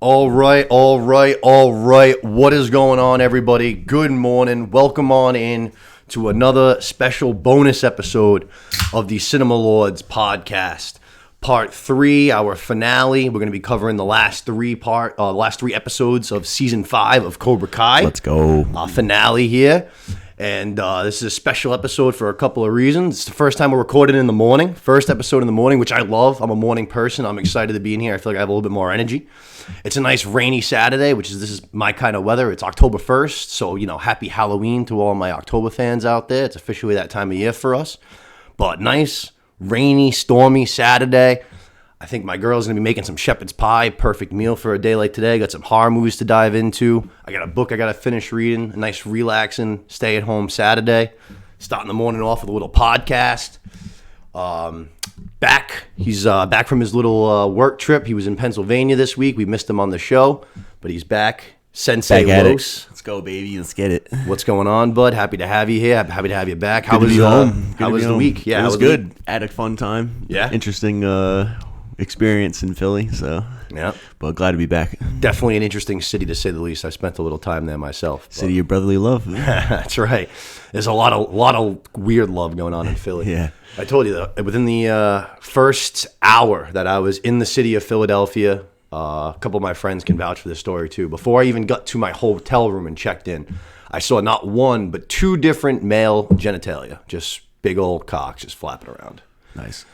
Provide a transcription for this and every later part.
All right. What is going on, everybody? Good morning. Welcome on in to another special bonus episode of the Cinema Lords podcast. Part 3, our finale. We're going to be covering the last three episodes of season 5 of Cobra Kai. Let's go. Finale here. And this is a special episode for a couple of reasons. It's the first time we're recording in the morning. First episode in the morning, which I love. I'm a morning person. I'm excited to be in here. I feel like I have a little bit more energy. It's a nice rainy Saturday, this is my kind of weather. It's October 1st, so, happy Halloween to all my October fans out there. It's officially that time of year for us. But nice, rainy, stormy Saturday. I think my girl's going to be making some shepherd's pie. Perfect meal for a day like today. Got some horror movies to dive into. I got a book I got to finish reading. A nice, relaxing, stay-at-home Saturday. Starting the morning off with a little podcast. He's back from his little work trip. He was in Pennsylvania this week. We missed him on the show, but he's back. Sensei Los. Let's go, baby. Let's get it. What's going on, bud? Happy to have you here. Happy to have you back. How was the week? Yeah, it was good. Had a fun time. Yeah. Interesting experience in Philly. So yeah, but glad to be back. Definitely an interesting city, to say the least. I spent a little time there myself. City of brotherly love. That's right. There's a lot of weird love going on in Philly. Yeah. I told you that within the first hour that I was in the city of Philadelphia, a couple of my friends can vouch for this story too. Before I even got to my hotel room and checked in, I saw not one but 2 different male genitalia, just big old cocks just flapping around. Nice.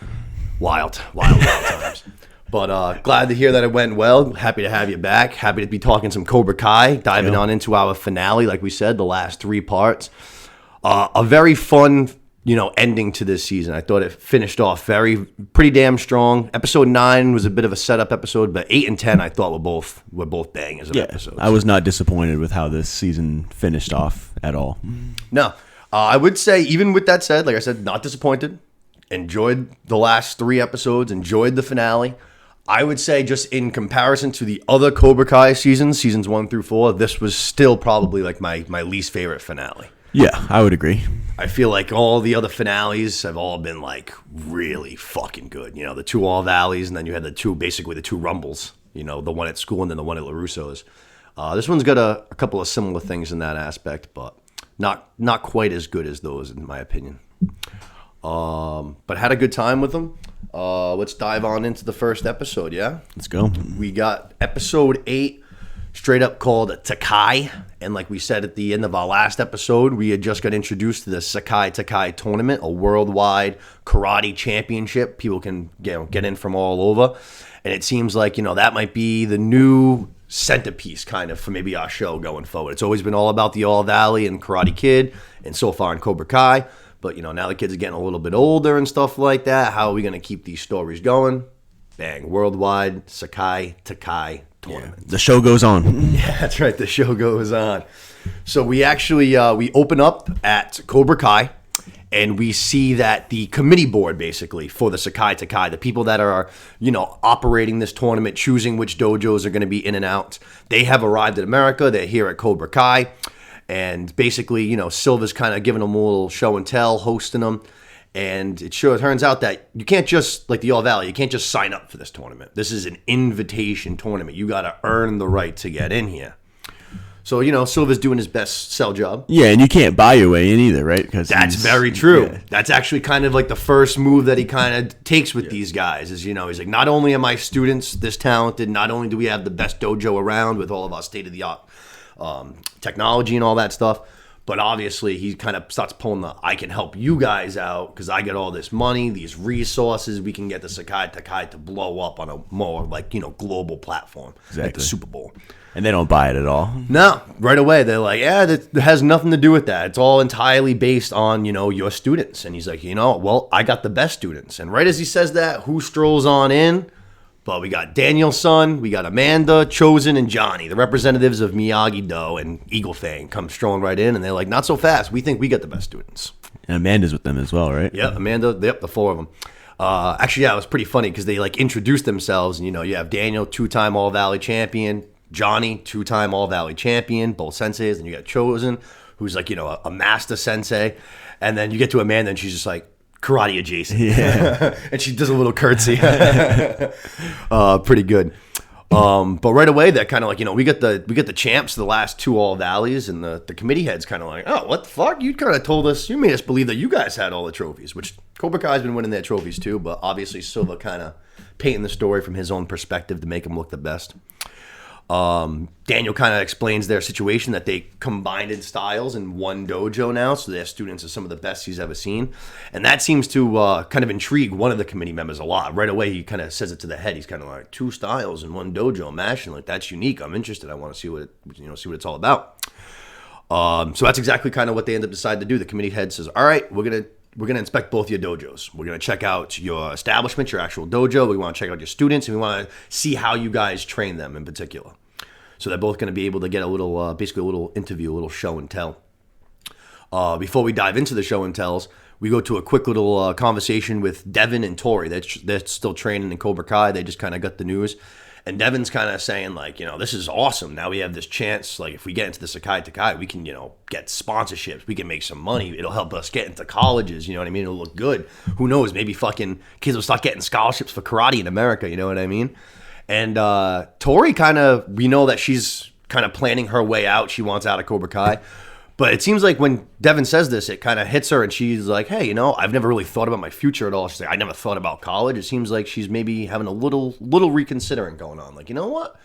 Wild times. But glad to hear that it went well. Happy to have you back. Happy to be talking some Cobra Kai, diving on into our finale, like we said, the last 3 parts. A very fun, ending to this season. I thought it finished off pretty damn strong. Episode 9 was a bit of a setup episode, but 8 and 10 I thought were both bangers of episodes. I was not disappointed with how this season finished off at all. No, I would say, even with that said, like I said, not disappointed. Enjoyed the last 3 episodes. Enjoyed the finale. I would say, just in comparison to the other Cobra Kai seasons 1 through 4, this was still probably like my least favorite finale. Yeah, I would agree. I feel like all the other finales have all been like really fucking good. The 2 All Valleys, and then you had the 2 Rumbles. The one at school and then the one at LaRusso's. This one's got a couple of similar things in that aspect, but not quite as good as those, in my opinion. But had a good time with them. Let's dive on into the first episode, yeah? Let's go. We got episode 8, straight up called Takai. And like we said at the end of our last episode, we had just got introduced to the Sakai Takai tournament, a worldwide karate championship. People can get in from all over. And it seems like, that might be the new centerpiece kind of for maybe our show going forward. It's always been all about the All Valley and Karate Kid, and so far in Cobra Kai. But, now the kids are getting a little bit older and stuff like that. How are we going to keep these stories going? Bang. Worldwide Sakai Takai tournament. Yeah, the show goes on. Yeah, that's right. The show goes on. So we actually, we open up at Cobra Kai, and we see that the committee board, basically, for the Sakai Takai, the people that are, operating this tournament, choosing which dojos are going to be in and out, they have arrived in America. They're here at Cobra Kai. And basically, Silva's kind of giving them a little show and tell, hosting them. And it turns out that you can't just, like the All Valley, you can't just sign up for this tournament. This is an invitation tournament. You got to earn the right to get in here. So, Silva's doing his best sell job. Yeah, and you can't buy your way in either, right? Because that's very true. Yeah. That's actually kind of like the first move that he kind of takes with these guys is, he's like, not only are my students this talented, not only do we have the best dojo around with all of our state-of-the-art technology and all that stuff, but obviously he kind of starts pulling I can help you guys out because I get all this money, these resources. We can get the Sakai Takai to blow up on a more global platform, like the Super Bowl. And they don't buy it at all. No, right away they're like, yeah, that has nothing to do with that. It's all entirely based on your students. And he's like, well, I got the best students. And right as he says that, who strolls on in? But we got Daniel-san, we got Amanda, Chosen, and Johnny, the representatives of Miyagi-Do and Eagle Fang, come strolling right in, and they're like, not so fast. We think we got the best students. And Amanda's with them as well, right? Yeah, Amanda, yep, the 4 of them. Actually, it was pretty funny because they introduced themselves, and you have Daniel, 2-time All-Valley champion, Johnny, 2-time All-Valley champion, both senseis, and you got Chosen, who's a master sensei, and then you get to Amanda, and she's just like, karate adjacent. Yeah. And she does a little curtsy. Pretty good. But right away, they're kind of like, we get the champs, the last 2 All Valleys, and the committee head's kind of like, oh, what the fuck? You kind of told us, you made us believe that you guys had all the trophies, which Cobra Kai's been winning their trophies too, but obviously Silva kind of painting the story from his own perspective to make him look the best. Daniel kind of explains their situation, that they combined in styles in one dojo now, so their students are some of the best he's ever seen, and that seems to kind of intrigue one of the committee members a lot. Right away, he kind of says it to the head. He's kind of like, 2 styles in one dojo, mashing, like, that's unique. I'm interested. I want to see what it's all about. So that's exactly kind of what they end up deciding to do. The committee head says, all right, we're gonna inspect both your dojos. We're gonna check out your establishment, your actual dojo. We want to check out your students, and we want to see how you guys train them in particular. So they're both going to be able to get a little, basically a little interview, a little show and tell. Before we dive into the show and tells, we go to a quick little conversation with Devin and Tori. They're still training in Cobra Kai. They just kind of got the news. And Devin's kind of saying, like, this is awesome. Now we have this chance. Like, if we get into the Sakai Takai, we can, get sponsorships. We can make some money. It'll help us get into colleges. You know what I mean? It'll look good. Who knows? Maybe fucking kids will start getting scholarships for karate in America. You know what I mean? And Tori we know that she's kind of planning her way out. She wants out of Cobra Kai. But it seems like when Devin says this, it kind of hits her, and she's like, hey, I've never really thought about my future at all. She's like, I never thought about college. It seems like she's maybe having a little reconsidering going on. Like, you know what?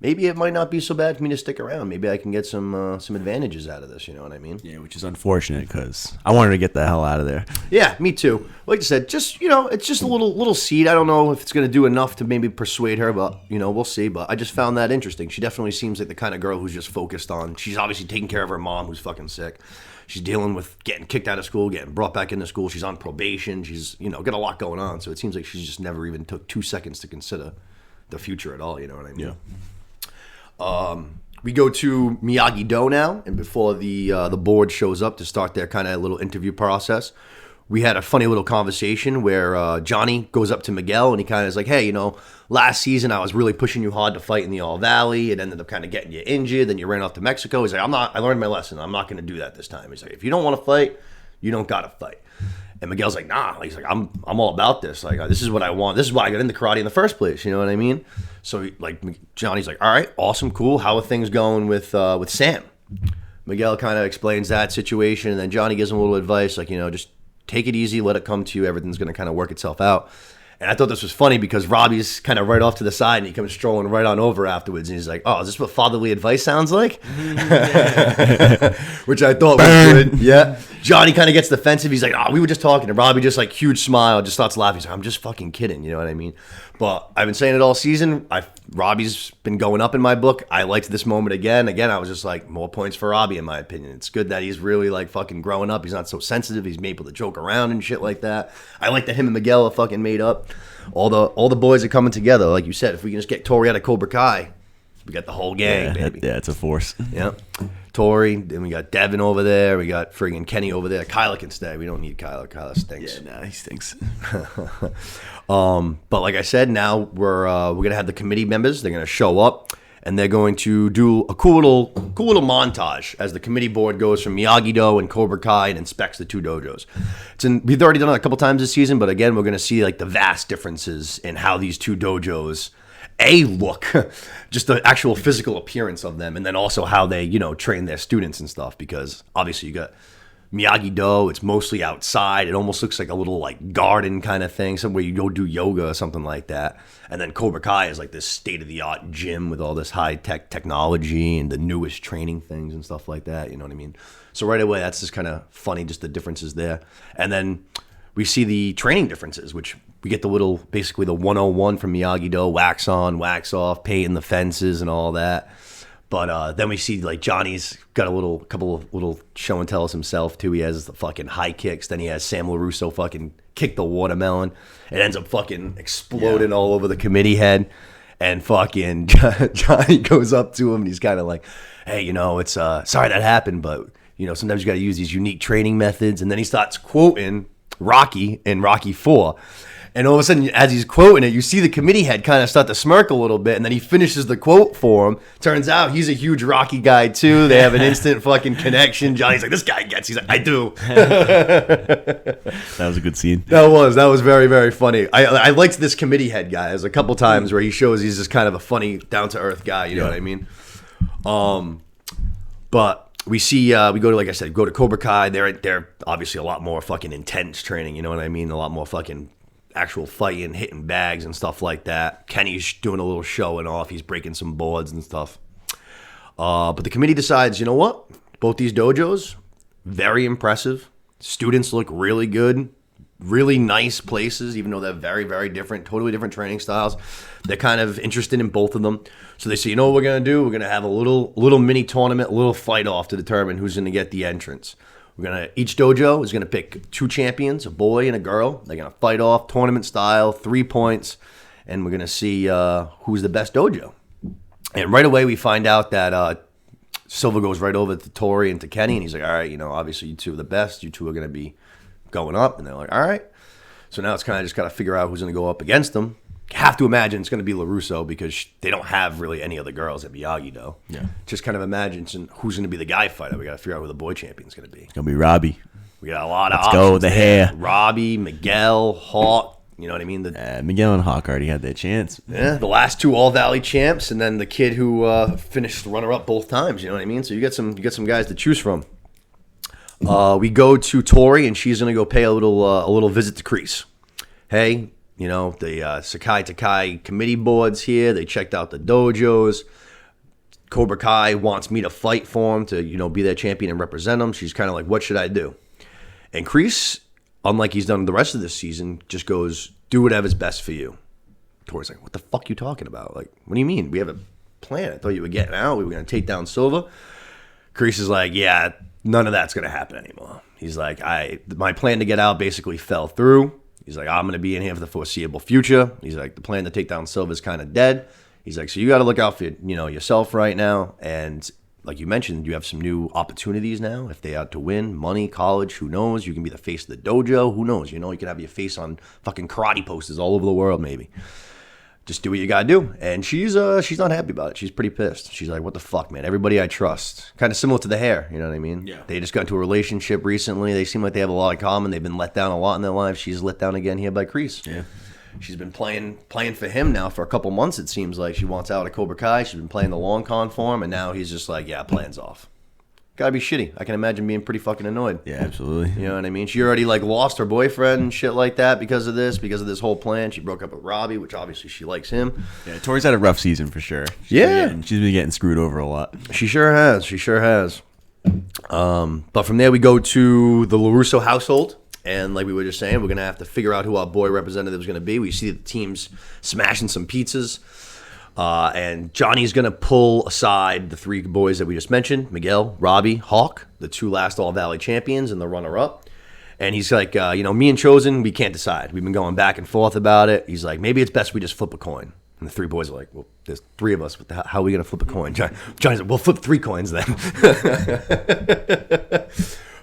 Maybe it might not be so bad for me to stick around. Maybe I can get some advantages out of this. You know what I mean? Yeah, which is unfortunate because I wanted to get the hell out of there. Yeah, me too. Like I said, just it's just a little seed. I don't know if it's going to do enough to maybe persuade her, but we'll see. But I just found that interesting. She definitely seems like the kind of girl who's just focused on. She's obviously taking care of her mom, who's fucking sick. She's dealing with getting kicked out of school, getting brought back into school. She's on probation. She's got a lot going on. So it seems like she's just never even took 2 seconds to consider the future at all. You know what I mean? Yeah. We go to Miyagi-Do now, and before the board shows up to start their kind of little interview process, we had a funny little conversation where Johnny goes up to Miguel, and he kind of is like, hey, last season I was really pushing you hard to fight in the All Valley. It ended up kind of getting you injured, then you ran off to Mexico. He's like, I learned my lesson. I'm not going to do that this time. He's like, if you don't want to fight, you don't got to fight. And Miguel's like, nah. He's like, I'm all about this. Like, this is what I want. This is why I got into karate in the first place. You know what I mean? So, Johnny's like, all right, awesome, cool. How are things going with Sam? Miguel kind of explains that situation, and then Johnny gives him a little advice, like, just take it easy, let it come to you. Everything's going to kind of work itself out. And I thought this was funny because Robbie's kind of right off to the side, and he comes strolling right on over afterwards, and he's like, oh, is this what fatherly advice sounds like? Which I thought was good. Yeah. Johnny kind of gets defensive. He's like, oh, we were just talking. And Robbie just like huge smile, just starts laughing. He's like, I'm just fucking kidding. You know what I mean? But I've been saying it all season. Robbie's been going up in my book. I liked this moment again. Again, I was just like, more points for Robbie in my opinion. It's good that he's really like fucking growing up. He's not so sensitive. He's able to joke around and shit like that. I like that him and Miguel are fucking made up. All the boys are coming together. Like you said, if we can just get Tori out of Cobra Kai, we got the whole gang, baby. Yeah, it's a force. Yeah. Tori, then we got Devin over there. We got friggin' Kenny over there. Kyler can stay. We don't need Kyler. Kyler stinks. Yeah, nah, he stinks. But like I said, now we're gonna have the committee members. They're gonna show up, and they're going to do a cool little montage as the committee board goes from Miyagi-Do and Cobra Kai and inspects the 2 dojos. We've already done it a couple times this season, but again, we're gonna see like the vast differences in how these 2 dojos look, just the actual physical appearance of them, and then also how they train their students and stuff. Because obviously you got Miyagi-Do, it's mostly outside. It almost looks like a little like garden kind of thing, somewhere you go do yoga or something like that. And then Cobra Kai is like this state-of-the-art gym with all this high-tech technology and the newest training things and stuff like that. You know what I mean? So right away, that's just kind of funny, just the differences there. And then we see the training differences, which we get basically the 101 from Miyagi-Do, wax on, wax off, painting the fences and all that. But then we see like Johnny's got a couple of little show and tells himself too. He has the fucking high kicks. Then he has Sam LaRusso fucking kick the watermelon. It ends up fucking exploding all over the committee head. And fucking Johnny goes up to him and he's kind of like, hey, it's sorry that happened, but sometimes you got to use these unique training methods. And then he starts quoting Rocky in Rocky 4. And all of a sudden, as he's quoting it, you see the committee head kind of start to smirk a little bit, and then he finishes the quote for him. Turns out he's a huge Rocky guy, too. They have an instant fucking connection. Johnny's like, this guy gets. He's like, I do. That was a good scene. That was very, very funny. I liked this committee head guy. There's a couple times where he shows he's just kind of a funny, down-to-earth guy, you know what I mean? But we see, we go to, like I said, go to Cobra Kai. They're obviously a lot more fucking intense training, you know what I mean? A lot more fucking actual fighting, hitting bags and stuff like that. Kenny's doing a little showing off. He's breaking some boards and stuff. But the committee decides, you know what? Both these dojos, very impressive. Students look really good. Really nice places, even though they're very, very different, totally different training styles. They're kind of interested in both of them. So they say, you know what we're going to do? We're going to have a little mini tournament, a little fight off to determine who's going to get the entrance. Each dojo is going to pick 2 champions, a boy and a girl. They're going to fight off tournament style, 3 points, and we're going to see who's the best dojo. And right away we find out that Silva goes right over to Tori and to Kenny, and he's like, all right, obviously you two are the best. You two are going to be going up. And they're like, all right. So now it's kind of just got to figure out who's going to go up against them. Have to imagine it's going to be LaRusso because they don't have really any other girls at miyagi-do. Yeah. Just kind of imagine who's going to be the guy fighter. We got to figure out who the boy champion's going to be. It's going to be Robbie. We got a lot of options. Let's go with the hair. Robbie, Miguel, Hawk. You know what I mean? Miguel and Hawk already had their chance. Yeah, the last 2 All-Valley champs, and then the kid who finished runner-up both times. You know what I mean? So you get some guys to choose from. We go to Tori, and she's going to go pay a little visit to Kreese. Hey, the Sakai Takai committee board's here. They checked out the dojos. Cobra Kai wants me to fight for him to, be their champion and represent him. She's kind of like, what should I do? And Kreese, unlike he's done the rest of this season, just goes, do whatever's best for you. Tori's like, what the fuck you talking about? Like, what do you mean? We have a plan. I thought you were getting out. We were going to take down Silva. Kreese is like, yeah, none of that's going to happen anymore. He's like, my plan to get out basically fell through. He's like, I'm going to be in here for the foreseeable future. He's like, the plan to take down Silva is kind of dead. He's like, so you got to look out for yourself right now. And like you mentioned, you have some new opportunities now. If they are to win, money, college, who knows? You can be the face of the dojo. Who knows? You can have your face on fucking karate posters all over the world maybe. Just do what you gotta do. And she's not happy about it. She's pretty pissed. She's like, what the fuck, man? Everybody I trust. Kind of similar to the hair, you know what I mean? Yeah. They just got into a relationship recently. They seem like they have a lot in common. They've been let down a lot in their lives. She's let down again here by Kreese. Yeah. She's been playing for him now for a couple months, it seems like. She wants out of Cobra Kai. She's been playing the long con for him, and now he's just like, yeah, plan's off. Gotta be shitty. I can imagine being pretty fucking annoyed. Yeah, absolutely. You know what I mean? She already lost her boyfriend and shit like that because of this whole plan. She broke up with Robbie, which obviously she likes him. Yeah, Tori's had a rough season for sure. She's been getting screwed over a lot. She sure has. But from there we go to the LaRusso household. And like we were just saying, we're going to have to figure out who our boy representative is going to be. We see the teams smashing some pizzas. And Johnny's going to pull aside the 3 boys that we just mentioned, Miguel, Robbie, Hawk, the 2 last All-Valley champions and the runner-up. And he's like, me and Chosen, we can't decide. We've been going back and forth about it. He's like, maybe it's best we just flip a coin. And the 3 boys are like, well, there's 3 of us. How are we going to flip a coin? Johnny's like, we'll flip 3 coins then.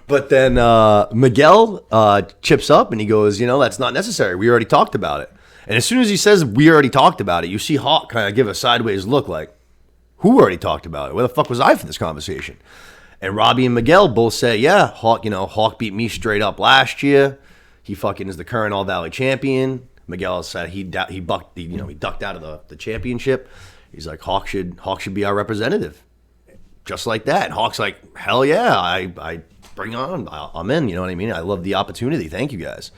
But then Miguel chips up and he goes, that's not necessary. We already talked about it. And as soon as he says we already talked about it, you see Hawk kind of give a sideways look like, who already talked about it? Where the fuck was I for this conversation? And Robbie and Miguel both say, yeah, Hawk beat me straight up last year. He fucking is the current All-Valley champion. Miguel said he ducked out of the championship. He's like, Hawk should be our representative. Just like that. And Hawk's like, hell yeah, I bring on. I'm in. You know what I mean? I love the opportunity. Thank you guys.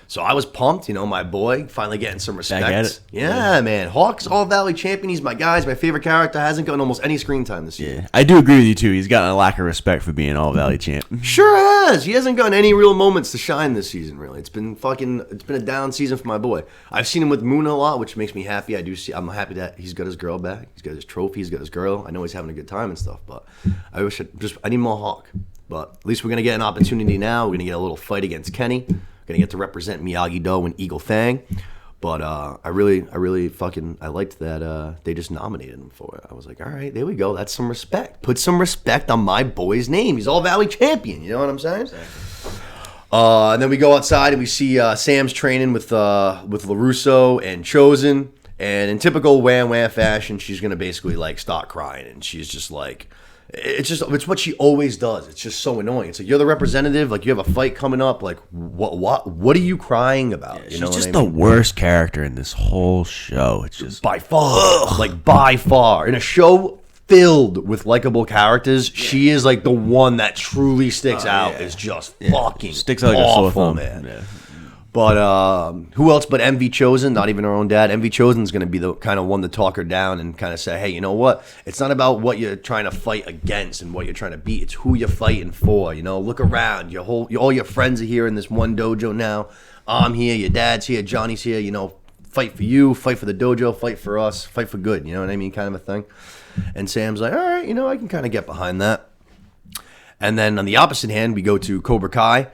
So I was pumped. My boy finally getting some respect. Back at it. Yeah, man. Hawk's All-Valley champion. He's my guy. He's my favorite character. Hasn't gotten almost any screen time this year. Yeah, I do agree with you too. He's gotten a lack of respect for being All-Valley champ. Sure has. He hasn't gotten any real moments to shine this season. Really, it's been a down season for my boy. I've seen him with Moon a lot, which makes me happy. I'm happy that he's got his girl back. He's got his trophy. He's got his girl. I know he's having a good time and stuff. But I need more Hawk. But at least we're going to get an opportunity now. We're going to get a little fight against Kenny. We're going to get to represent Miyagi-Do and Eagle Fang. But I really I liked that they just nominated him for it. I was like, all right, there we go. That's some respect. Put some respect on my boy's name. He's All-Valley champion. You know what I'm saying? Exactly. And then we go outside and we see Sam's training with LaRusso and Chosen. And in typical Wham Wham fashion, she's going to basically like start crying. And she's just like, it's what she always does. It's just so annoying. It's like, you're the representative. Like, you have a fight coming up. Like, what are you crying about? Yeah, she's just the worst character in this whole show. It's just by far. Like, by far. In a show filled with likable characters, she is like the one that truly sticks out. It's just fucking sticks out like awful, a sore thumb, man. Yeah. But who else but MV Chosen? Not even her own dad. MV Chosen's going to be the kind of one to talk her down and kind of say, hey, you know what? It's not about what you're trying to fight against and what you're trying to beat. It's who you're fighting for. You know, look around. All your friends are here in this one dojo now. I'm here. Your dad's here. Johnny's here. You know, fight for you. Fight for the dojo. Fight for us. Fight for good. You know what I mean? Kind of a thing. And Sam's like, all right, you know, I can kind of get behind that. And then on the opposite hand, we go to Cobra Kai.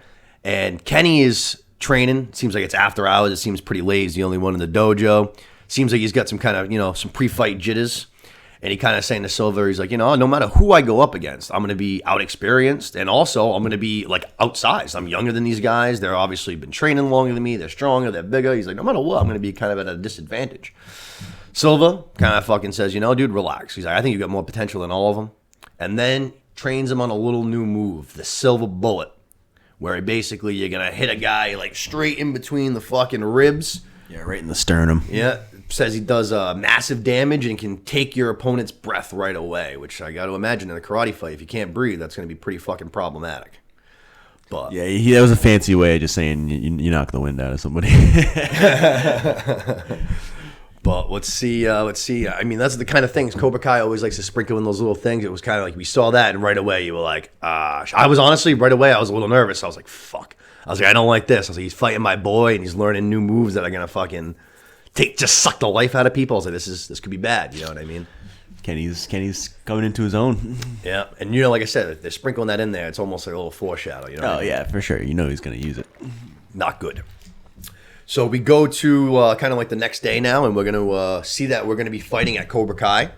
And Kenny is training. Seems like it's after hours. It seems pretty late. He's the only one in the dojo. Seems like he's got some kind of, you know, some pre-fight jitters. And he kind of saying to Silver, he's like, you know, no matter who I go up against, I'm going to be out-experienced. And also, I'm going to be, like, outsized. I'm younger than these guys. They're obviously been training longer than me. They're stronger. They're bigger. He's like, no matter what, I'm going to be kind of at a disadvantage. Silva kind of fucking says, you know, dude, relax. He's like, I think you got more potential than all of them. And then trains him on a little new move, the Silver Bullet, where basically you're going to hit a guy like straight in between the fucking ribs. Yeah, right in the sternum. Yeah. Says he does massive damage and can take your opponent's breath right away, which I got to imagine in a karate fight, if you can't breathe, that's going to be pretty fucking problematic. But yeah, that was a fancy way of just saying you knock the wind out of somebody. But let's see. I mean, that's the kind of things Cobra Kai always likes to sprinkle in those little things. It was kind of like we saw that, and right away you were like, I was honestly, right away, I was a little nervous. I was like, fuck. I was like, I don't like this. I was like, he's fighting my boy, and he's learning new moves that are going to fucking just suck the life out of people. I was like, this could be bad. You know what I mean? Kenny's coming into his own. Yeah, and you know, like I said, they're sprinkling that in there. It's almost like a little foreshadow. You know? Oh, yeah, for sure. You know he's going to use it. Not good. So we go to kind of like the next day now, and we're going to see that we're going to be fighting at Cobra Kai,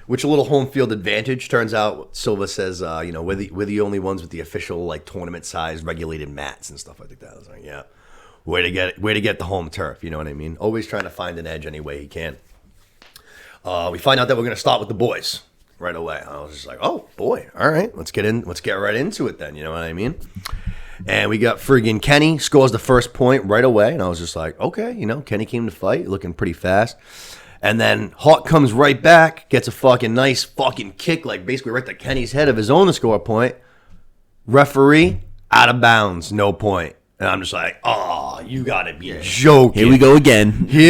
which a little home field advantage. Turns out Silva says, you know, we're the only ones with the official like tournament-sized regulated mats and stuff like that. I was like, yeah, way to get the home turf. You know what I mean? Always trying to find an edge any way he can. We find out that we're going to start with the boys right away. I was just like, oh boy, all right, let's get right into it then. You know what I mean? And we got friggin' Kenny scores the first point right away. And I was just like, okay, you know, Kenny came to fight, looking pretty fast. And then Hawk comes right back, gets a fucking nice fucking kick, like basically right to Kenny's head of his own to score a point. Referee, out of bounds, no point. And I'm just like, oh, you gotta be joking. Here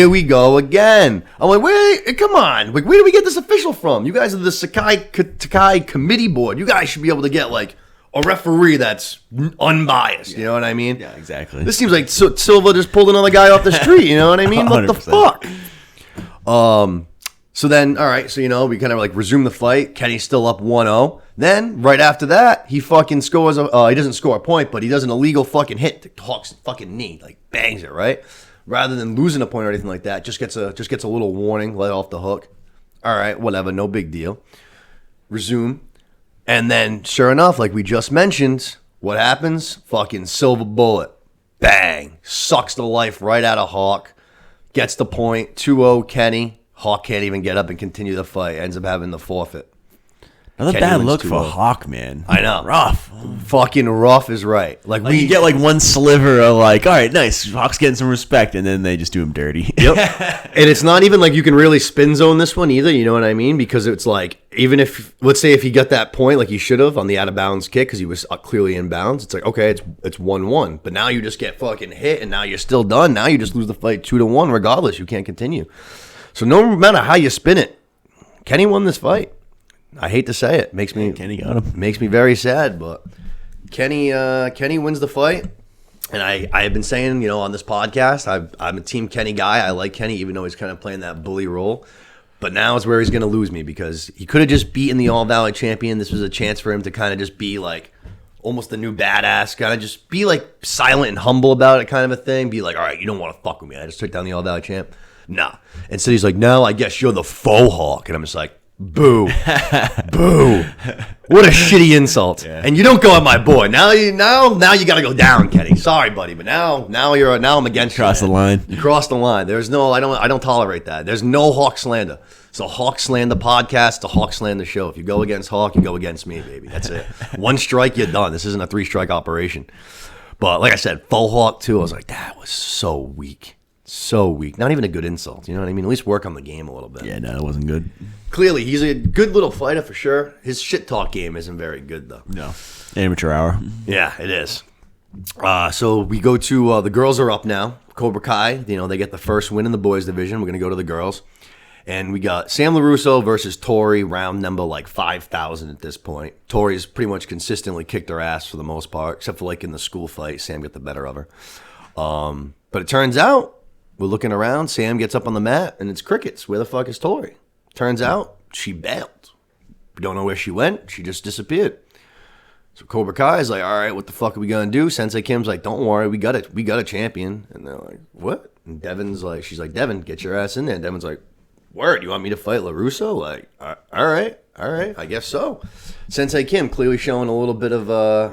we go again. I'm like, wait, come on. Like, where do we get this official from? You guys are the Sakai committee board. You guys should be able to get like a referee that's unbiased, you know what I mean? Yeah, exactly. This seems like Silva just pulled another guy off the street, you know what I mean? What the 100%. fuck? So then, all right, so, you know, we kind of like resume the fight. Kenny's still up 1-0. Then, right after that, he fucking scores, he doesn't score a point, but he does an illegal fucking hit to Hawk's fucking knee, like bangs it, right? Rather than losing a point or anything like that, just gets a little warning, let off the hook. All right, whatever, no big deal. Resume. And then, sure enough, like we just mentioned, what happens? Fucking Silver Bullet. Bang. Sucks the life right out of Hawk. Gets the point. 2-0 Kenny. Hawk can't even get up and continue the fight. Ends up having the forfeit. Another Kenny bad wins look 2-0. for Hawk, man. I know. Rough. Fucking rough is right. Like You get like one sliver of like, all right, nice. Hawk's getting some respect, and then they just do him dirty. Yep. And it's not even like you can really spin zone this one either, you know what I mean? Because it's like, even if, let's say if he got that point like he should have on the out of bounds kick because he was clearly in bounds, it's like, okay, it's 1-1. But now you just get fucking hit and now you're still done. Now you just lose the fight 2-1 regardless. You can't continue. So no matter how you spin it, Kenny won this fight. I hate to say it. Kenny got him. Makes me very sad, but Kenny wins the fight. And I have been saying, you know, on this podcast, I'm a Team Kenny guy. I like Kenny, even though he's kind of playing that bully role. But now is where he's going to lose me because he could have just beaten the All Valley champion. This was a chance for him to kind of just be like almost the new badass, kind of just be like silent and humble about it kind of a thing. Be like, all right, you don't want to fuck with me. I just took down the All Valley champ. Nah. Instead, he's like, no, I guess you're the faux Hawk. And I'm just like, Boo. Boo. What a shitty insult. Yeah. And you don't go at my boy. Now you got to go down, Kenny. Sorry, buddy, but now I'm against you. Cross the line. You crossed the line. There's no I don't tolerate that. There's no Hawk slander. It's a Hawk slander podcast, a Hawk slander show. If you go against Hawk, you go against me, baby. That's it. One strike, you're done. This isn't a 3-strike operation. But like I said, faux Hawk too. I was like, that was so weak. So weak. Not even a good insult. You know what I mean? At least work on the game a little bit. Yeah, no, it wasn't good. Clearly, he's a good little fighter for sure. His shit talk game isn't very good, though. No. Amateur hour. Yeah, it is. So we go to the girls are up now. Cobra Kai, they get the first win in the boys division. We're going to go to the girls. And we got Sam LaRusso versus Tori, round number like 5,000 at this point. Tori's pretty much consistently kicked her ass for the most part, except for like in the school fight. Sam got the better of her. But it turns out, we're looking around, Sam gets up on the mat, and it's crickets. Where the fuck is Tori? Turns out, she bailed. We don't know where she went. She just disappeared. So Cobra Kai is like, all right, what the fuck are we going to do? Sensei Kim's like, don't worry, we got a champion. And they're like, what? And Devin's like, she's like, Devin, get your ass in there. And Devin's like, word, you want me to fight LaRusso? Like, all right, I guess so. Sensei Kim clearly showing a little bit of,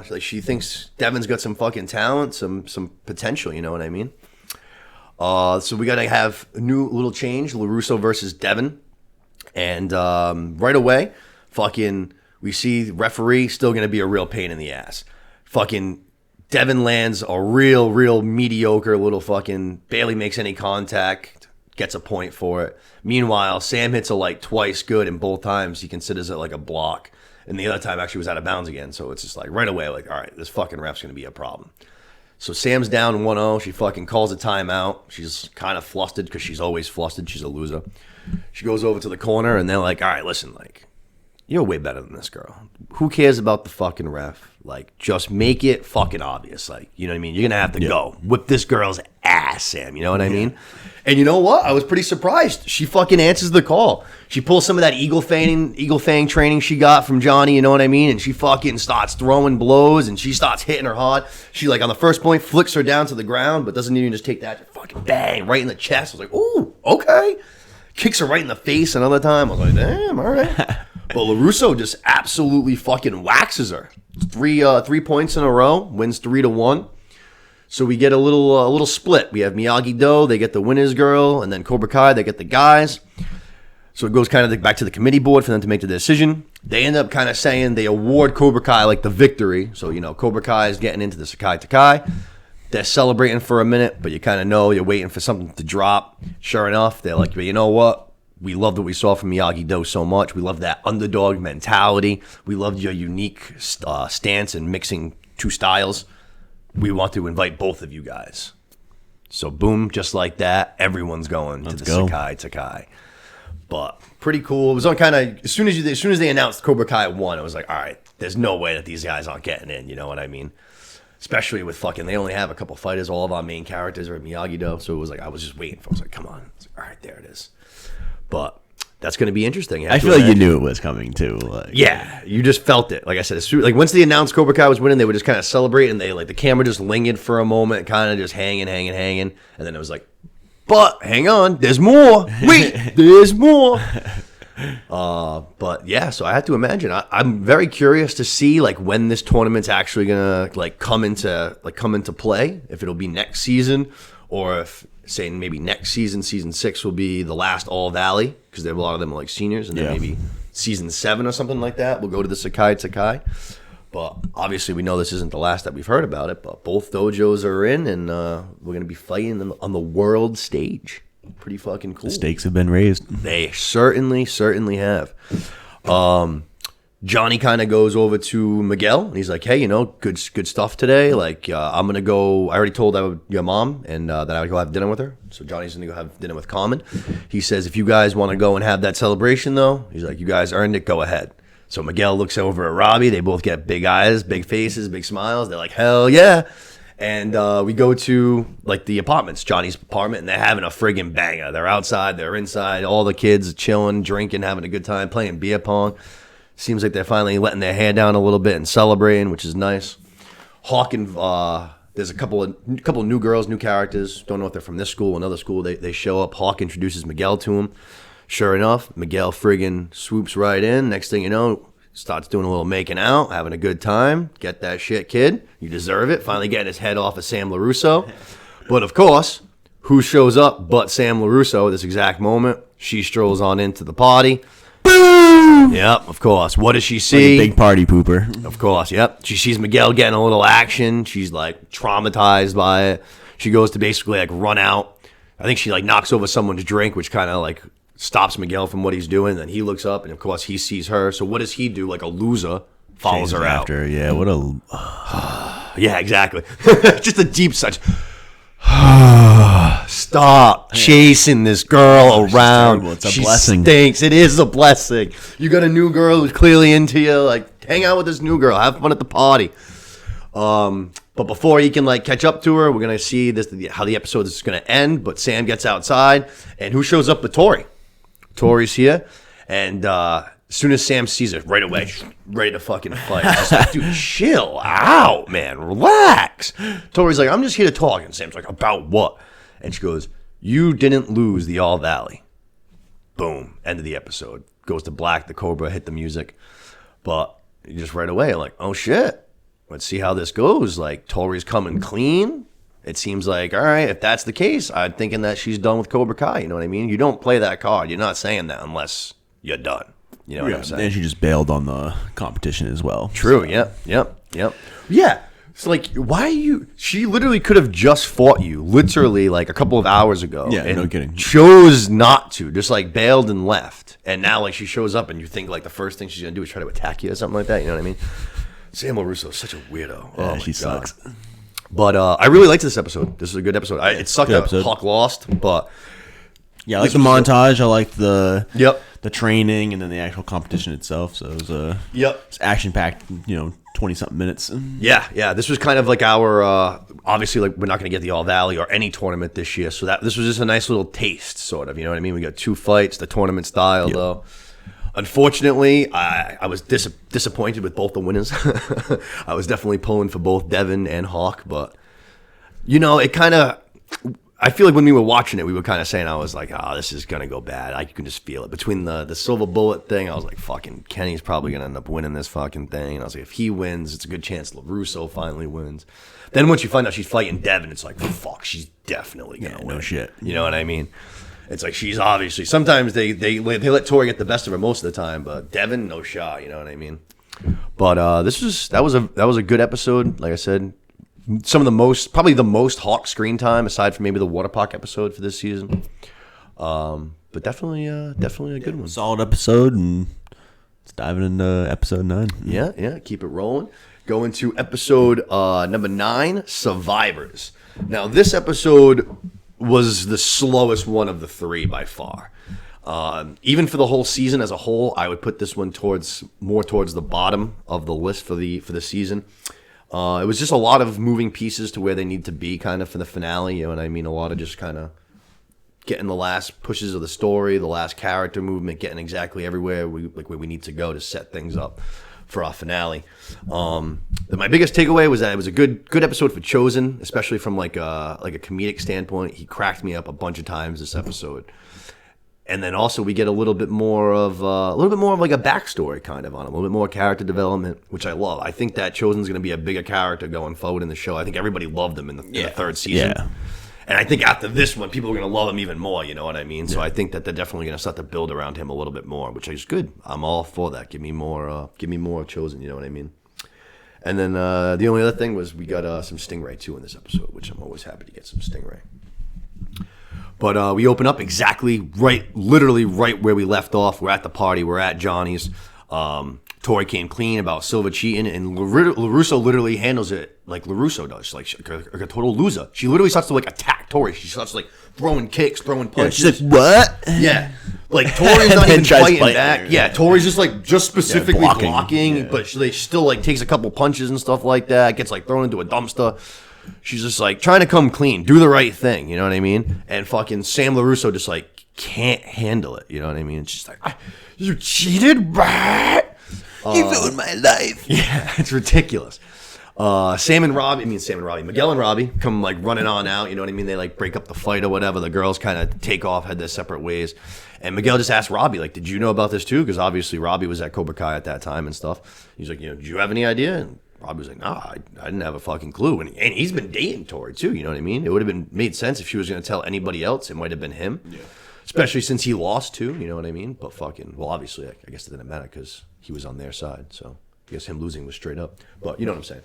like she thinks Devin's got some fucking talent, some potential, you know what I mean? So we got to have a new little change, LaRusso versus Devin. And right away, we see the referee still going to be a real pain in the ass. Fucking Devin lands a real mediocre little barely makes any contact, gets a point for it. Meanwhile, Sam hits a like twice good, and both times he considers it like a block. And the other time actually was out of bounds again. So it's just like right away, like, all right, this fucking ref's going to be a problem. So Sam's down 1-0. She fucking calls a timeout. She's kind of flustered because she's always flustered. She's a loser. She goes over to the corner, and they're like, all right, listen, like, you're way better than this girl. Who cares about the fucking ref? Like, just make it fucking obvious. Like, you know what I mean? You're going to have to go whip this girl's ass, Sam. You know what I mean? And you know what? I was pretty surprised. She fucking answers the call. She pulls some of that eagle fang training she got from Johnny, you know what I mean? And she fucking starts throwing blows, and she starts hitting her hard. She, like, on the first point, flicks her down to the ground, but doesn't even just take that. Fucking bang, right in the chest. I was like, ooh, okay. Kicks her right in the face another time. I was like, damn, all right. But LaRusso just absolutely fucking waxes her. 3 points in a row, wins 3-1. So we get a little split. We have Miyagi-Do, they get the winner's girl, and then Cobra Kai, they get the guys. So it goes kind of back to the committee board for them to make the decision. They end up kind of saying they award Cobra Kai like the victory. So, Cobra Kai is getting into the Sakai Takai. They're celebrating for a minute, but you kind of know you're waiting for something to drop. Sure enough, they're like, well, you know what? We loved what we saw from Miyagi-Do so much. We love that underdog mentality. We loved your unique stance and mixing two styles. We want to invite both of you guys. So boom, just like that, everyone's going to the Sakai Takai. But pretty cool. It was on kind of as soon as they announced Cobra Kai won, it was like, all right, there's no way that these guys aren't getting in. You know what I mean? Especially with they only have a couple fighters. All of our main characters are at Miyagi-Do. So it was like, I was just waiting for it. I was like, come on. All right, there it is. But that's going to be interesting. I feel like you knew it was coming too. Yeah, you just felt it. Like I said, like once they announced Cobra Kai was winning, they would just kind of celebrate, and the camera just lingered for a moment, kind of just hanging. And then it was like, but hang on, there's more. Wait, there's more. But yeah, so I have to imagine. I'm very curious to see like when this tournament's actually gonna come into play. If it'll be next season, or if saying maybe next season 6 will be the last All Valley, because a lot of them are like seniors, and then maybe season 7 or something like that we'll go to the Sakai Takai. But obviously we know this isn't the last that we've heard about it. But both dojos are in, and we're gonna be fighting on the world stage. Pretty fucking cool. The stakes have been raised. They certainly have. Johnny kind of goes over to Miguel, and he's like, hey, good stuff today. Like, I'm going to go. I already told your mom and that I would go have dinner with her. So Johnny's going to go have dinner with Common. He says, if you guys want to go and have that celebration, though, he's like, you guys earned it. Go ahead. So Miguel looks over at Robbie. They both get big eyes, big faces, big smiles. They're like, hell yeah. And we go to like the apartments, Johnny's apartment, and they're having a friggin' banger. They're outside, they're inside. All the kids are chilling, drinking, having a good time, playing beer pong. Seems like they're finally letting their hair down a little bit and celebrating, which is nice. Hawk and there's a couple of new girls, new characters. Don't know if they're from this school or another school. They show up. Hawk introduces Miguel to him. Sure enough, Miguel friggin' swoops right in. Next thing you know, starts doing a little making out, having a good time. Get that shit, kid. You deserve it. Finally getting his head off of Sam LaRusso. But of course, who shows up but Sam LaRusso at this exact moment? She strolls on into the party. Boom! Yep, of course. What does she see? Like a big party pooper. Of course, yep. She sees Miguel getting a little action. She's like traumatized by it. She goes to basically like run out. I think she like knocks over someone's drink, which kind of like stops Miguel from what he's doing. Then he looks up, and of course he sees her. So what does he do? Like a loser, follows her out. After, yeah, what a Yeah, exactly. Just a deep such. Stop chasing this girl around. It's a she blessing. Stinks. It is a blessing. You got a new girl who's clearly into you. Like, hang out with this new girl. Have fun at the party. But before he can like catch up to her, we're gonna see this how the episode is gonna end. But Sam gets outside, and who shows up with Tori? Tori's here, and as soon as Sam sees it, right away, ready to fucking fight. She's like, dude, chill out, man, relax. Tori's like, I'm just here to talk, and Sam's like, about what? And she goes, you didn't lose the All Valley. Boom, end of the episode. Goes to black. The Cobra hit the music, but just right away, like, oh shit. Let's see how this goes. Like, Tori's coming clean. It seems like, all right, if that's the case, I'm thinking that she's done with Cobra Kai. You know what I mean? You don't play that card. You're not saying that unless you're done. You know what I'm saying? And she just bailed on the competition as well. True. So. Yep. Yeah. It's like, why are you... She literally could have just fought you, literally, like, a couple of hours ago. Yeah, and no kidding. Chose not to. Just, like, bailed and left. And now, like, she shows up, and you think, like, the first thing she's going to do is try to attack you or something like that. You know what I mean? Sam LaRusso is such a weirdo. Yeah, oh, she sucks. But I really liked this episode. This is a good episode. It sucked that Hawk lost, but... Yeah, I like the montage. I like the the training and then the actual competition itself. So it was it's action-packed, 20-something minutes. Yeah. This was kind of like our... obviously, like we're not going to get the All Valley or any tournament this year, so this was just a nice little taste, sort of. You know what I mean? We got 2 fights, the tournament style, though. Unfortunately, I was disappointed with both the winners. I was definitely pulling for both Devin and Hawk, but, it kind of... I feel like when we were watching it, we were kind of saying, I was like, this is going to go bad. You can just feel it. Between the silver bullet thing, I was like, fucking Kenny's probably going to end up winning this fucking thing. And I was like, if he wins, it's a good chance LaRusso finally wins. Then once you find out she's fighting Devin, it's like, fuck, she's definitely going to win. No shit. You know what I mean? It's like she's obviously... Sometimes they let Tori get the best of her most of the time, but Devin, no shot. You know what I mean? But that was a good episode. Like I said, probably the most Hawk screen time aside from maybe the Water Park episode for this season. But definitely a good one. Solid episode, and let's dive into episode 9. Yeah. Keep it rolling. Go into episode number 9, Survivors. Now this episode was the slowest one of the 3 by far. Even for the whole season as a whole, I would put this one more towards the bottom of the list for the season. It was just a lot of moving pieces to where they need to be kind of for the finale. You know what I mean? A lot of just kind of getting the last pushes of the story, the last character movement, getting exactly everywhere where we need to go to set things up for our finale. My biggest takeaway was that it was a good episode for Chosen, especially from like a comedic standpoint. He cracked me up a bunch of times this episode. And then also we get a little bit more of like a backstory kind of on him, a little bit more character development, which I love. I think that Chosen's going to be a bigger character going forward in the show. I think everybody loved him in the 3rd season. Yeah. And I think after this one, people are going to love him even more, you know what I mean? So I think that they're definitely going to start to build around him a little bit more, which is good. I'm all for that. Give me more Chosen, you know what I mean? And then the only other thing was we got some Stingray too in this episode, which I'm always happy to get some Stingray. But we open up literally right where we left off. We're at the party. We're at Johnny's. Tori came clean about Silva cheating, and LaRusso literally handles it like LaRusso does, like a total loser. She literally starts to like attack Tori. She starts like throwing kicks, throwing punches. Yeah, she's like, what? Yeah. Like Tori's not even fighting back. Yeah, Tori's just specifically blocking, but she still like takes a couple punches and stuff like that. Gets like thrown into a dumpster. She's just like trying to come clean, do the right thing, you know what I mean? And fucking Sam LaRusso just like can't handle it, you know what I mean? It's just like, you cheated, right? You ruined my life. Yeah, it's ridiculous. Sam and Robbie, Miguel and Robbie come like running on out, you know what I mean? They like break up the fight or whatever. The girls kind of take off, head their separate ways. And Miguel just asked Robbie, like, did you know about this too? Because obviously Robbie was at Cobra Kai at that time and stuff. He's like, did you have any idea? And Robbie was like, nah, I didn't have a fucking clue. And he's been dating Tori too, you know what I mean? It would have been made sense if she was going to tell anybody else. It might have been him. Yeah. Especially since he lost too, you know what I mean? But fucking, well, obviously, I guess it didn't matter because he was on their side. So I guess him losing was straight up. But you know what I'm saying?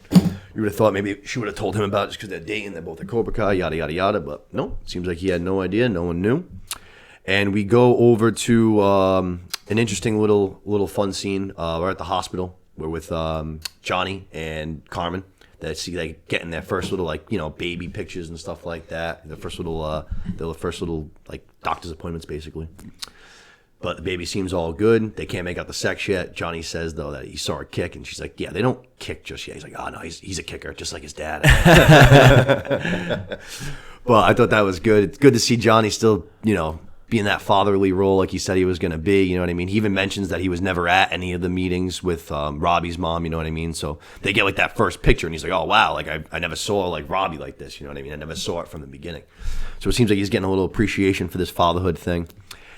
You would have thought maybe she would have told him about it just because they're dating. They're both at Cobra Kai, yada, yada, yada. But no, it seems like he had no idea. No one knew. And we go over to an interesting little fun scene. We're at the hospital. We're with Johnny and Carmen. That see like getting their first little like baby pictures and stuff like that. The first little like doctor's appointments basically. But the baby seems all good. They can't make out the sex yet. Johnny says though that he saw her kick, and she's like, "Yeah, they don't kick just yet." He's like, "Oh no, he's a kicker, just like his dad." But I thought that was good. It's good to see Johnny still be in that fatherly role like he said he was going to be, you know what I mean? He even mentions that he was never at any of the meetings with Robbie's mom, you know what I mean? So they get like that first picture and he's like, oh, wow, like I never saw like Robbie like this, you know what I mean? I never saw it from the beginning. So it seems like he's getting a little appreciation for this fatherhood thing.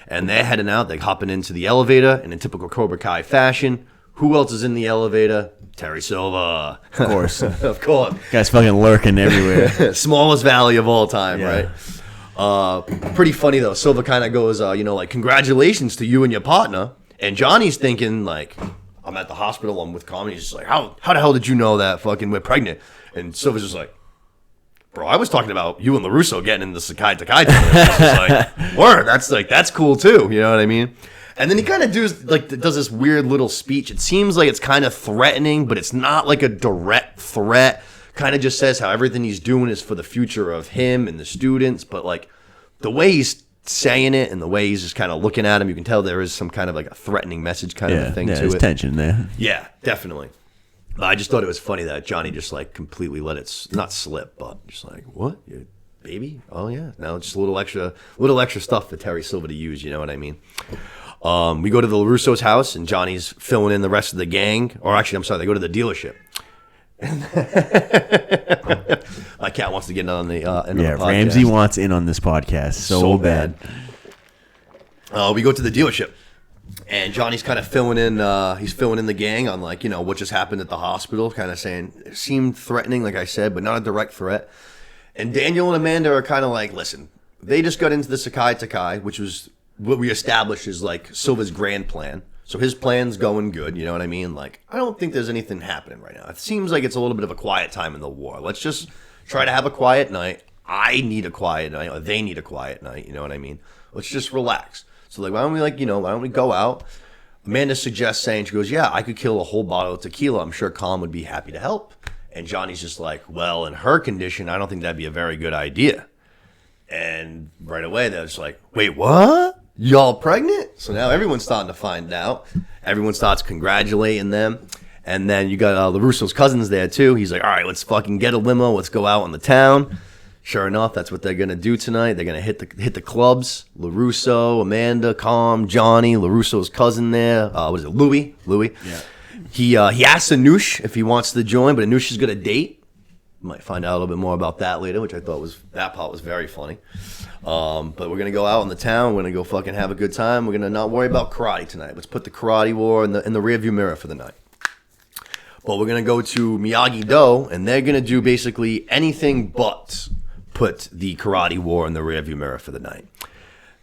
And they're heading out, they're hopping into the elevator, and in typical Cobra Kai fashion, who else is in the elevator? Terry Silva. Of course. Of course. Guy's fucking lurking everywhere. Smallest valley of all time, right? Pretty funny though. Silva kind of goes, like, congratulations to you and your partner. And Johnny's thinking, like, I'm at the hospital, I'm with Carmen. He's just like, how the hell did you know that fucking we're pregnant? And Silva's just like, bro, I was talking about you and LaRusso getting in the Sakai Takai together. Like, word, that's cool too. You know what I mean? And then he kind of does this weird little speech. It seems like it's kind of threatening, but it's not like a direct threat. Kind of just says how everything he's doing is for the future of him and the students, but like the way he's saying it and the way he's just kind of looking at him, you can tell there is some kind of like a threatening message kind of a thing to there's it. Tension there. Yeah, definitely. I just thought it was funny that Johnny just like completely let it not slip, but just like, what, your baby? Oh yeah, now just a little extra stuff for Terry Silva to use. You know what I mean? We go to the LaRusso's house and Johnny's filling in the rest of the gang, or actually, I'm sorry, they go to the dealership. My cat wants to get in on the end of the podcast. Ramsey wants in on this podcast so bad. We go to the dealership, and Johnny's kind of filling in. He's filling in the gang on like what just happened at the hospital. Kind of saying it seemed threatening, like I said, but not a direct threat. And Daniel and Amanda are kind of like, listen, they just got into the Sakai Takai, which was what we established as like Silva's grand plan. So his plan's going good, you know what I mean? Like, I don't think there's anything happening right now. It seems like it's a little bit of a quiet time in the war. Let's just try to have a quiet night. I need a quiet night, or they need a quiet night, you know what I mean? Let's just relax. So, like, why don't we go out? Amanda suggests saying, she goes, yeah, I could kill a whole bottle of tequila. I'm sure Colin would be happy to help. And Johnny's just like, well, in her condition, I don't think that'd be a very good idea. And right away, they're just like, wait, what? Y'all pregnant? So now everyone's starting to find out. Everyone starts congratulating them. And then you got LaRusso's cousins there too. He's like, all right, let's fucking get a limo. Let's go out on the town. Sure enough, that's what they're going to do tonight. They're going to hit the clubs. LaRusso, Amanda, Calm, Johnny, LaRusso's cousin there. What is it, Louie? Yeah. He asks Anush if he wants to join, but Anush is going to date. Might find out a little bit more about that later, which I thought that part was very funny. But we're going to go out in the town. We're going to go fucking have a good time. We're going to not worry about karate tonight. Let's put the karate war in the rearview mirror for the night. But we're going to go to Miyagi-Do, and they're going to do basically anything but put the karate war in the rearview mirror for the night.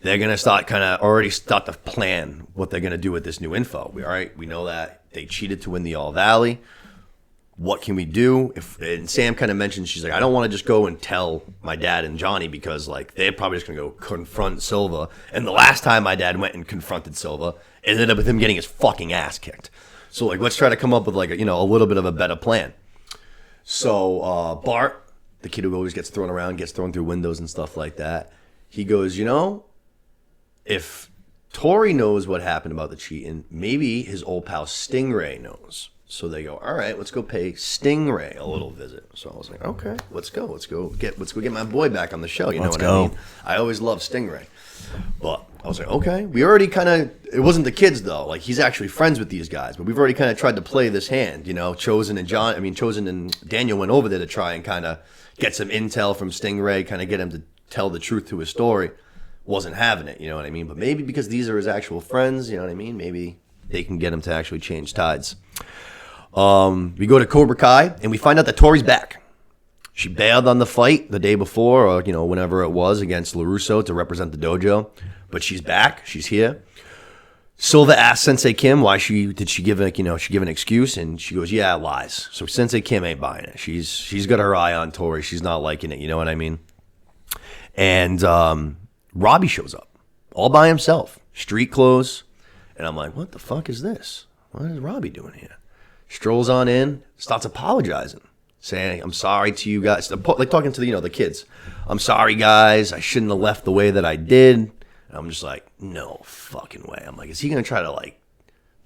They're going to already start to plan what they're going to do with this new info. We know that they cheated to win the All Valley. What can we do? And Sam kind of mentioned, she's like, I don't want to just go and tell my dad and Johnny because like they're probably just going to go confront Silva. And the last time my dad went and confronted Silva, it ended up with him getting his fucking ass kicked. So like, let's try to come up with like a little bit of a better plan. So Bart, the kid who always gets thrown around, gets thrown through windows and stuff like that. He goes, if Tori knows what happened about the cheating, maybe his old pal Stingray knows. So they go, all right, let's go pay Stingray a little visit. So I was like, okay, let's go get my boy back on the show. You know what I mean? I always love Stingray. But I was like, okay. We already kind of, it wasn't the kids though. Like he's actually friends with these guys, but we've already kind of tried to play this hand, you know. Chosen and Daniel went over there to try and kind of get some intel from Stingray, kind of get him to tell the truth to his story. Wasn't having it, you know what I mean? But maybe because these are his actual friends, you know what I mean? Maybe they can get him to actually change tides. We go to Cobra Kai and we find out that Tori's back. She bailed on the fight the day before, or, you know, whenever it was, against LaRusso to represent the dojo. But she's back. She's here. Silva asked Sensei Kim why she give an excuse, and she goes, yeah, lies. So Sensei Kim ain't buying it. She's got her eye on Tori. She's not liking it. You know what I mean? And Robbie shows up all by himself, street clothes, and I'm like, what the fuck is this? What is Robbie doing here? Strolls on in, starts apologizing, saying, I'm sorry to you guys, like talking to the kids. I'm sorry, guys. I shouldn't have left the way that I did. And I'm just like, no fucking way. I'm like, is he going to try to like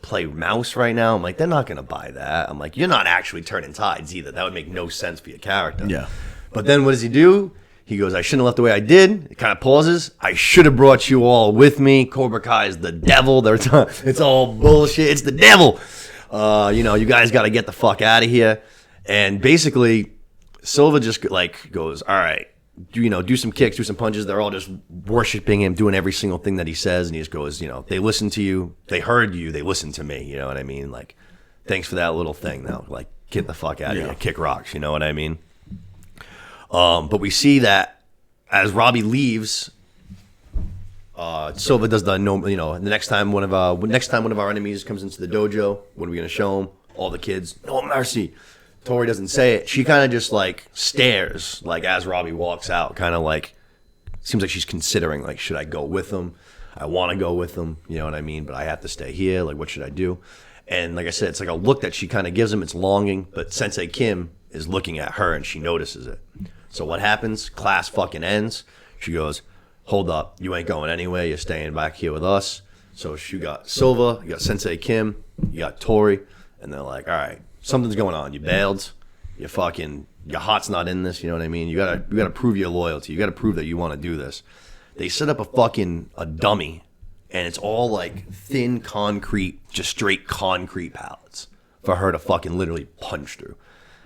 play mouse right now? I'm like, they're not going to buy that. I'm like, you're not actually turning tides either. That would make no sense for your character. Yeah. But then what does he do? He goes, I shouldn't have left the way I did. It kind of pauses. I should have brought you all with me. Cobra Kai is the devil. It's all bullshit. It's the devil. You guys got to get the fuck out of here. And basically, Silva just like goes, all right, do some kicks, do some punches. They're all just worshiping him, doing every single thing that he says. And he just goes, they listened to you. They heard you. They listened to me. You know what I mean? Like, thanks for that little thing now. Like, get the fuck out of here. Kick rocks. You know what I mean? But we see that as Robbie leaves, Silva does the the next time one of our enemies comes into the dojo, what are we gonna show him? All the kids, no mercy. Tori doesn't say it. She kind of just like stares, like as Robbie walks out, kind of like seems like she's considering, like, should I go with him? I want to go with him, you know what I mean? But I have to stay here. Like, what should I do? And like I said, it's like a look that she kind of gives him. It's longing, but Sensei Kim is looking at her and she notices it. So what happens? Class fucking ends. She goes, hold up, you ain't going anywhere. You're staying back here with us. So you got Silva, you got Sensei Kim, you got Tori, and they're like, all right, something's going on. You bailed. Your heart's not in this. You know what I mean? You gotta prove your loyalty. You gotta prove that you want to do this. They set up a dummy, and it's all like thin concrete, just straight concrete pallets for her to fucking literally punch through.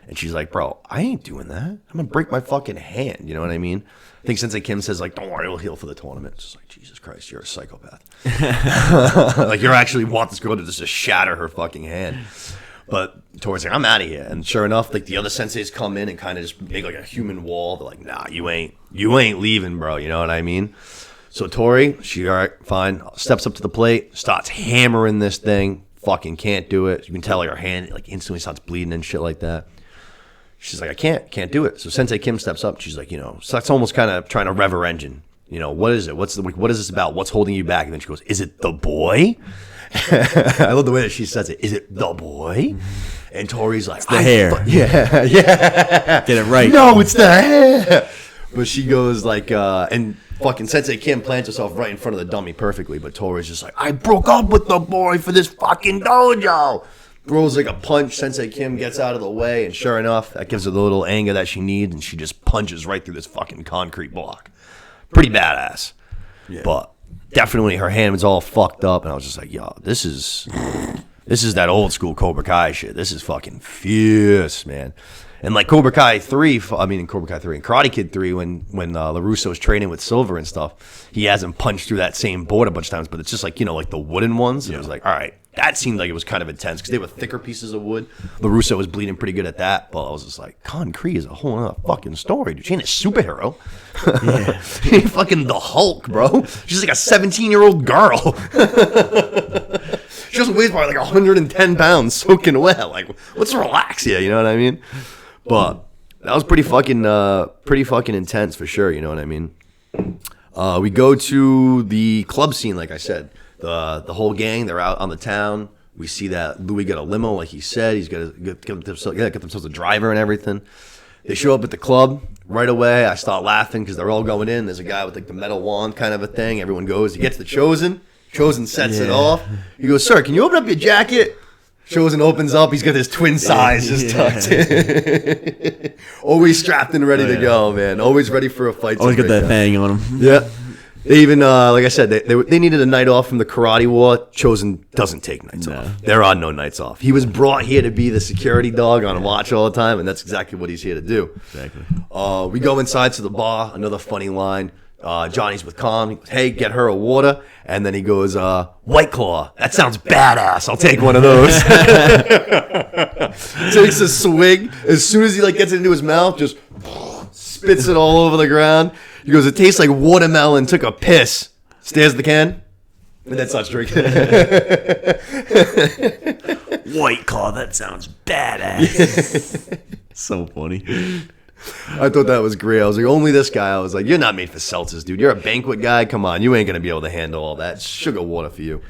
And she's like, bro, I ain't doing that. I'm going to break my fucking hand. You know what I mean? I think Sensei Kim says, like, don't worry, it'll heal for the tournament. It's just like, Jesus Christ, you're a psychopath. Like, you actually want this girl to just shatter her fucking hand. But Tori's like, I'm out of here. And sure enough, like, the other senseis come in and kind of just make, like, a human wall. They're like, nah, you ain't leaving, bro. You know what I mean? So Tori, she, all right, fine, steps up to the plate, starts hammering this thing. Fucking can't do it. You can tell her hand, like, instantly starts bleeding and shit like that. She's like, I can't do it. So Sensei Kim steps up. She's like, so that's almost kind of trying to rev her engine. What is it? What is this about? What's holding you back? And then she goes, is it the boy? I love the way that she says it. Is it the boy? And Tori's like, it's the hair. Yeah. Get it right. No, it's the hair. But she goes like, and fucking Sensei Kim plants herself right in front of the dummy perfectly. But Tori's just like, I broke up with the boy for this fucking dojo. Throws like a punch. Sensei Kim gets out of the way, and sure enough, that gives her the little anger that she needs, and she just punches right through this fucking concrete block. Pretty badass. Yeah. But definitely her hand was all fucked up, and I was just like, yo, this is that old school Cobra Kai shit. This is fucking fierce, man. And like Cobra Kai 3, and Karate Kid 3, when LaRusso was training with Silver and stuff, he has him punch through that same board a bunch of times, but it's just like, like the wooden ones. And it was like, all right, that seemed like it was kind of intense because they were thicker pieces of wood. LaRusso was bleeding pretty good at that, but I was just like, Concrete is a whole other fucking story, dude. She ain't a superhero. Yeah. She ain't fucking the Hulk, bro. She's like a 17-year-old girl. She also weighs probably like 110 pounds soaking wet. Like, let's relax here, you know what I mean? But that was pretty fucking intense for sure, you know what I mean? We go to the club scene, like I said. The whole gang, they're out on the town. We see that Louis got a limo, like he said. He's got to get themselves a driver and everything. They show up at the club right away. I start laughing because they're all going in. There's a guy with like the metal wand kind of a thing. Everyone goes. He gets the Chosen. Chosen sets it off. He goes, sir, can you open up your jacket? Chosen opens up. He's got his twin size just tucked in. Always strapped and ready to go, man. Always ready for a fight. Always got that thing on him. Yeah. They even, like I said, they needed a night off from the karate war. Chosen doesn't take nights off. There are no nights off. He was brought here to be the security dog on watch all the time, and that's exactly what he's here to do. Exactly. We go inside to the bar. Another funny line. Johnny's with Calm. He goes, hey, get her a water. And then he goes, White Claw. That sounds badass. I'll take one of those. Takes a swig. As soon as he gets it into his mouth, just spits it all over the ground. He goes, it tastes like watermelon took a piss. Stares at the can. And then starts drinking. White Claw. That sounds badass. So funny. I thought that was great. I was like, only this guy. I was like, you're not made for seltzers, dude. You're a banquet guy. Come on. You ain't going to be able to handle all that. It's sugar water for you.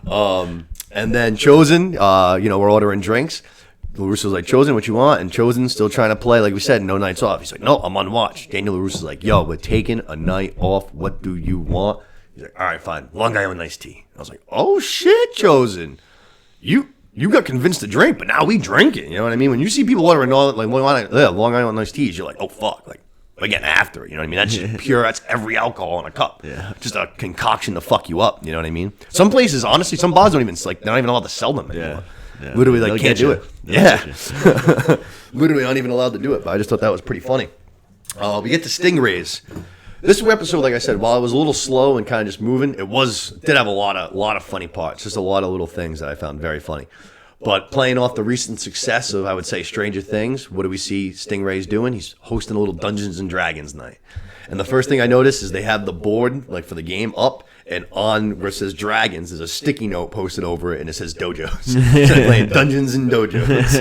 And then Chosen, we're ordering drinks. LaRusso's like, Chosen, what you want? And Chosen's still trying to play. Like we said, no nights off. He's like, no, I'm on watch. Daniel LaRusso's like, yo, we're taking a night off. What do you want? He's like, all right, fine. Long Island iced tea. I was like, oh, shit, Chosen. You got convinced to drink, but now we drink it. You know what I mean? When you see people ordering all Long Island iced teas, you're like, oh, fuck. Like, we're getting after it. You know what I mean? That's just pure. That's every alcohol in a cup. Yeah. Just a concoction to fuck you up. You know what I mean? Some places, honestly, some bars don't even, they're not even allowed to sell them anymore. Yeah. Yeah. Literally, can't do it. Yeah. Literally not even allowed to do it, but I just thought that was pretty funny. We get to Stingrays. This episode, like I said, while it was a little slow and kind of just moving, did have a lot of funny parts. Just a lot of little things that I found very funny. But playing off the recent success of, I would say, Stranger Things, what do we see Stingrays doing? He's hosting a little Dungeons and Dragons night. And the first thing I noticed is they have the board, for the game, up, and on where it says Dragons, there's a sticky note posted over it, and it says Dojos. They're playing Dungeons and Dojos.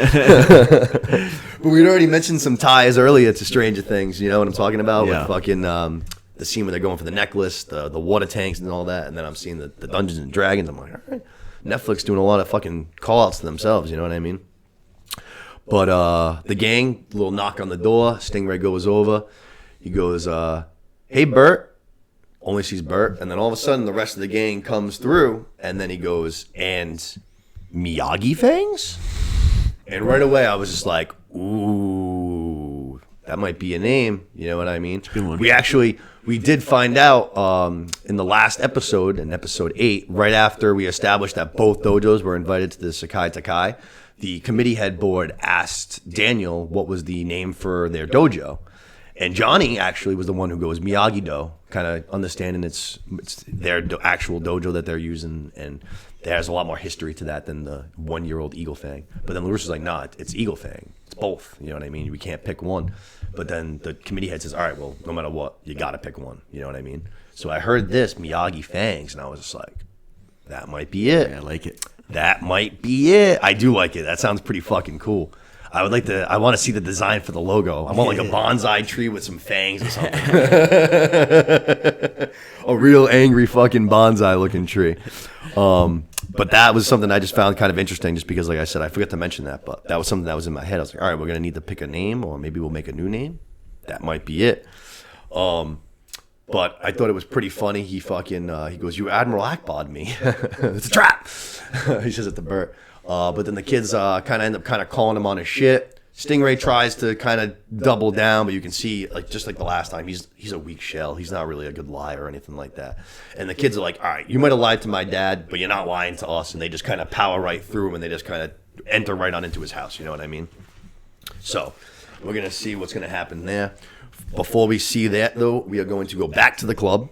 But we'd already mentioned some ties earlier to Stranger Things, you know what I'm talking about? Yeah. With fucking the scene where they're going for the necklace, the water tanks and all that, and then I'm seeing the Dungeons and Dragons. I'm like, all right, Netflix doing a lot of fucking call-outs to themselves, you know what I mean? But the gang, little knock on the door, Stingray goes over. He goes, hey, Bert. Only sees Bert. And then all of a sudden, the rest of the gang comes through. And then he goes, and Miyagi Fangs? And right away, I was just like, ooh, that might be a name. You know what I mean? Good one. We did find out in the last episode, in episode 8, right after we established that both dojos were invited to the Sakai Takai, the committee head board asked Daniel what was the name for their dojo. And Johnny actually was the one who goes miyagi-do, kind of understanding it's their actual dojo that they're using, and there's a lot more history to that than the 1-year-old Eagle Fang. But then LaRusso's like, nah, it's Eagle Fang. It's both. You know what I mean? We can't pick one. But then the committee head says, all right, well, no matter what, you got to pick one. You know what I mean? So I heard this, Miyagi Fangs, and I was just like, that might be it. Yeah, I like it. That might be it. I do like it. That sounds pretty fucking cool. I want to see the design for the logo. I want like a bonsai tree with some fangs or something. A real angry fucking bonsai looking tree. But that was something I just found kind of interesting just because, like I said, I forgot to mention that, but that was something that was in my head. I was like, all right, we're going to need to pick a name, or maybe we'll make a new name. That might be it. But I thought it was pretty funny. He goes, you Admiral Akbar'd me. It's a trap. He says it to Bert. But then the kids kind of end up kind of calling him on his shit. Stingray tries to kind of double down, but you can see, just like the last time, he's a weak shell. He's not really a good liar or anything like that. And the kids are like, all right, you might have lied to my dad, but you're not lying to us. And they just kind of power right through him, and they just kind of enter right on into his house. You know what I mean? So we're going to see what's going to happen there. Before we see that, though, we are going to go back to the club,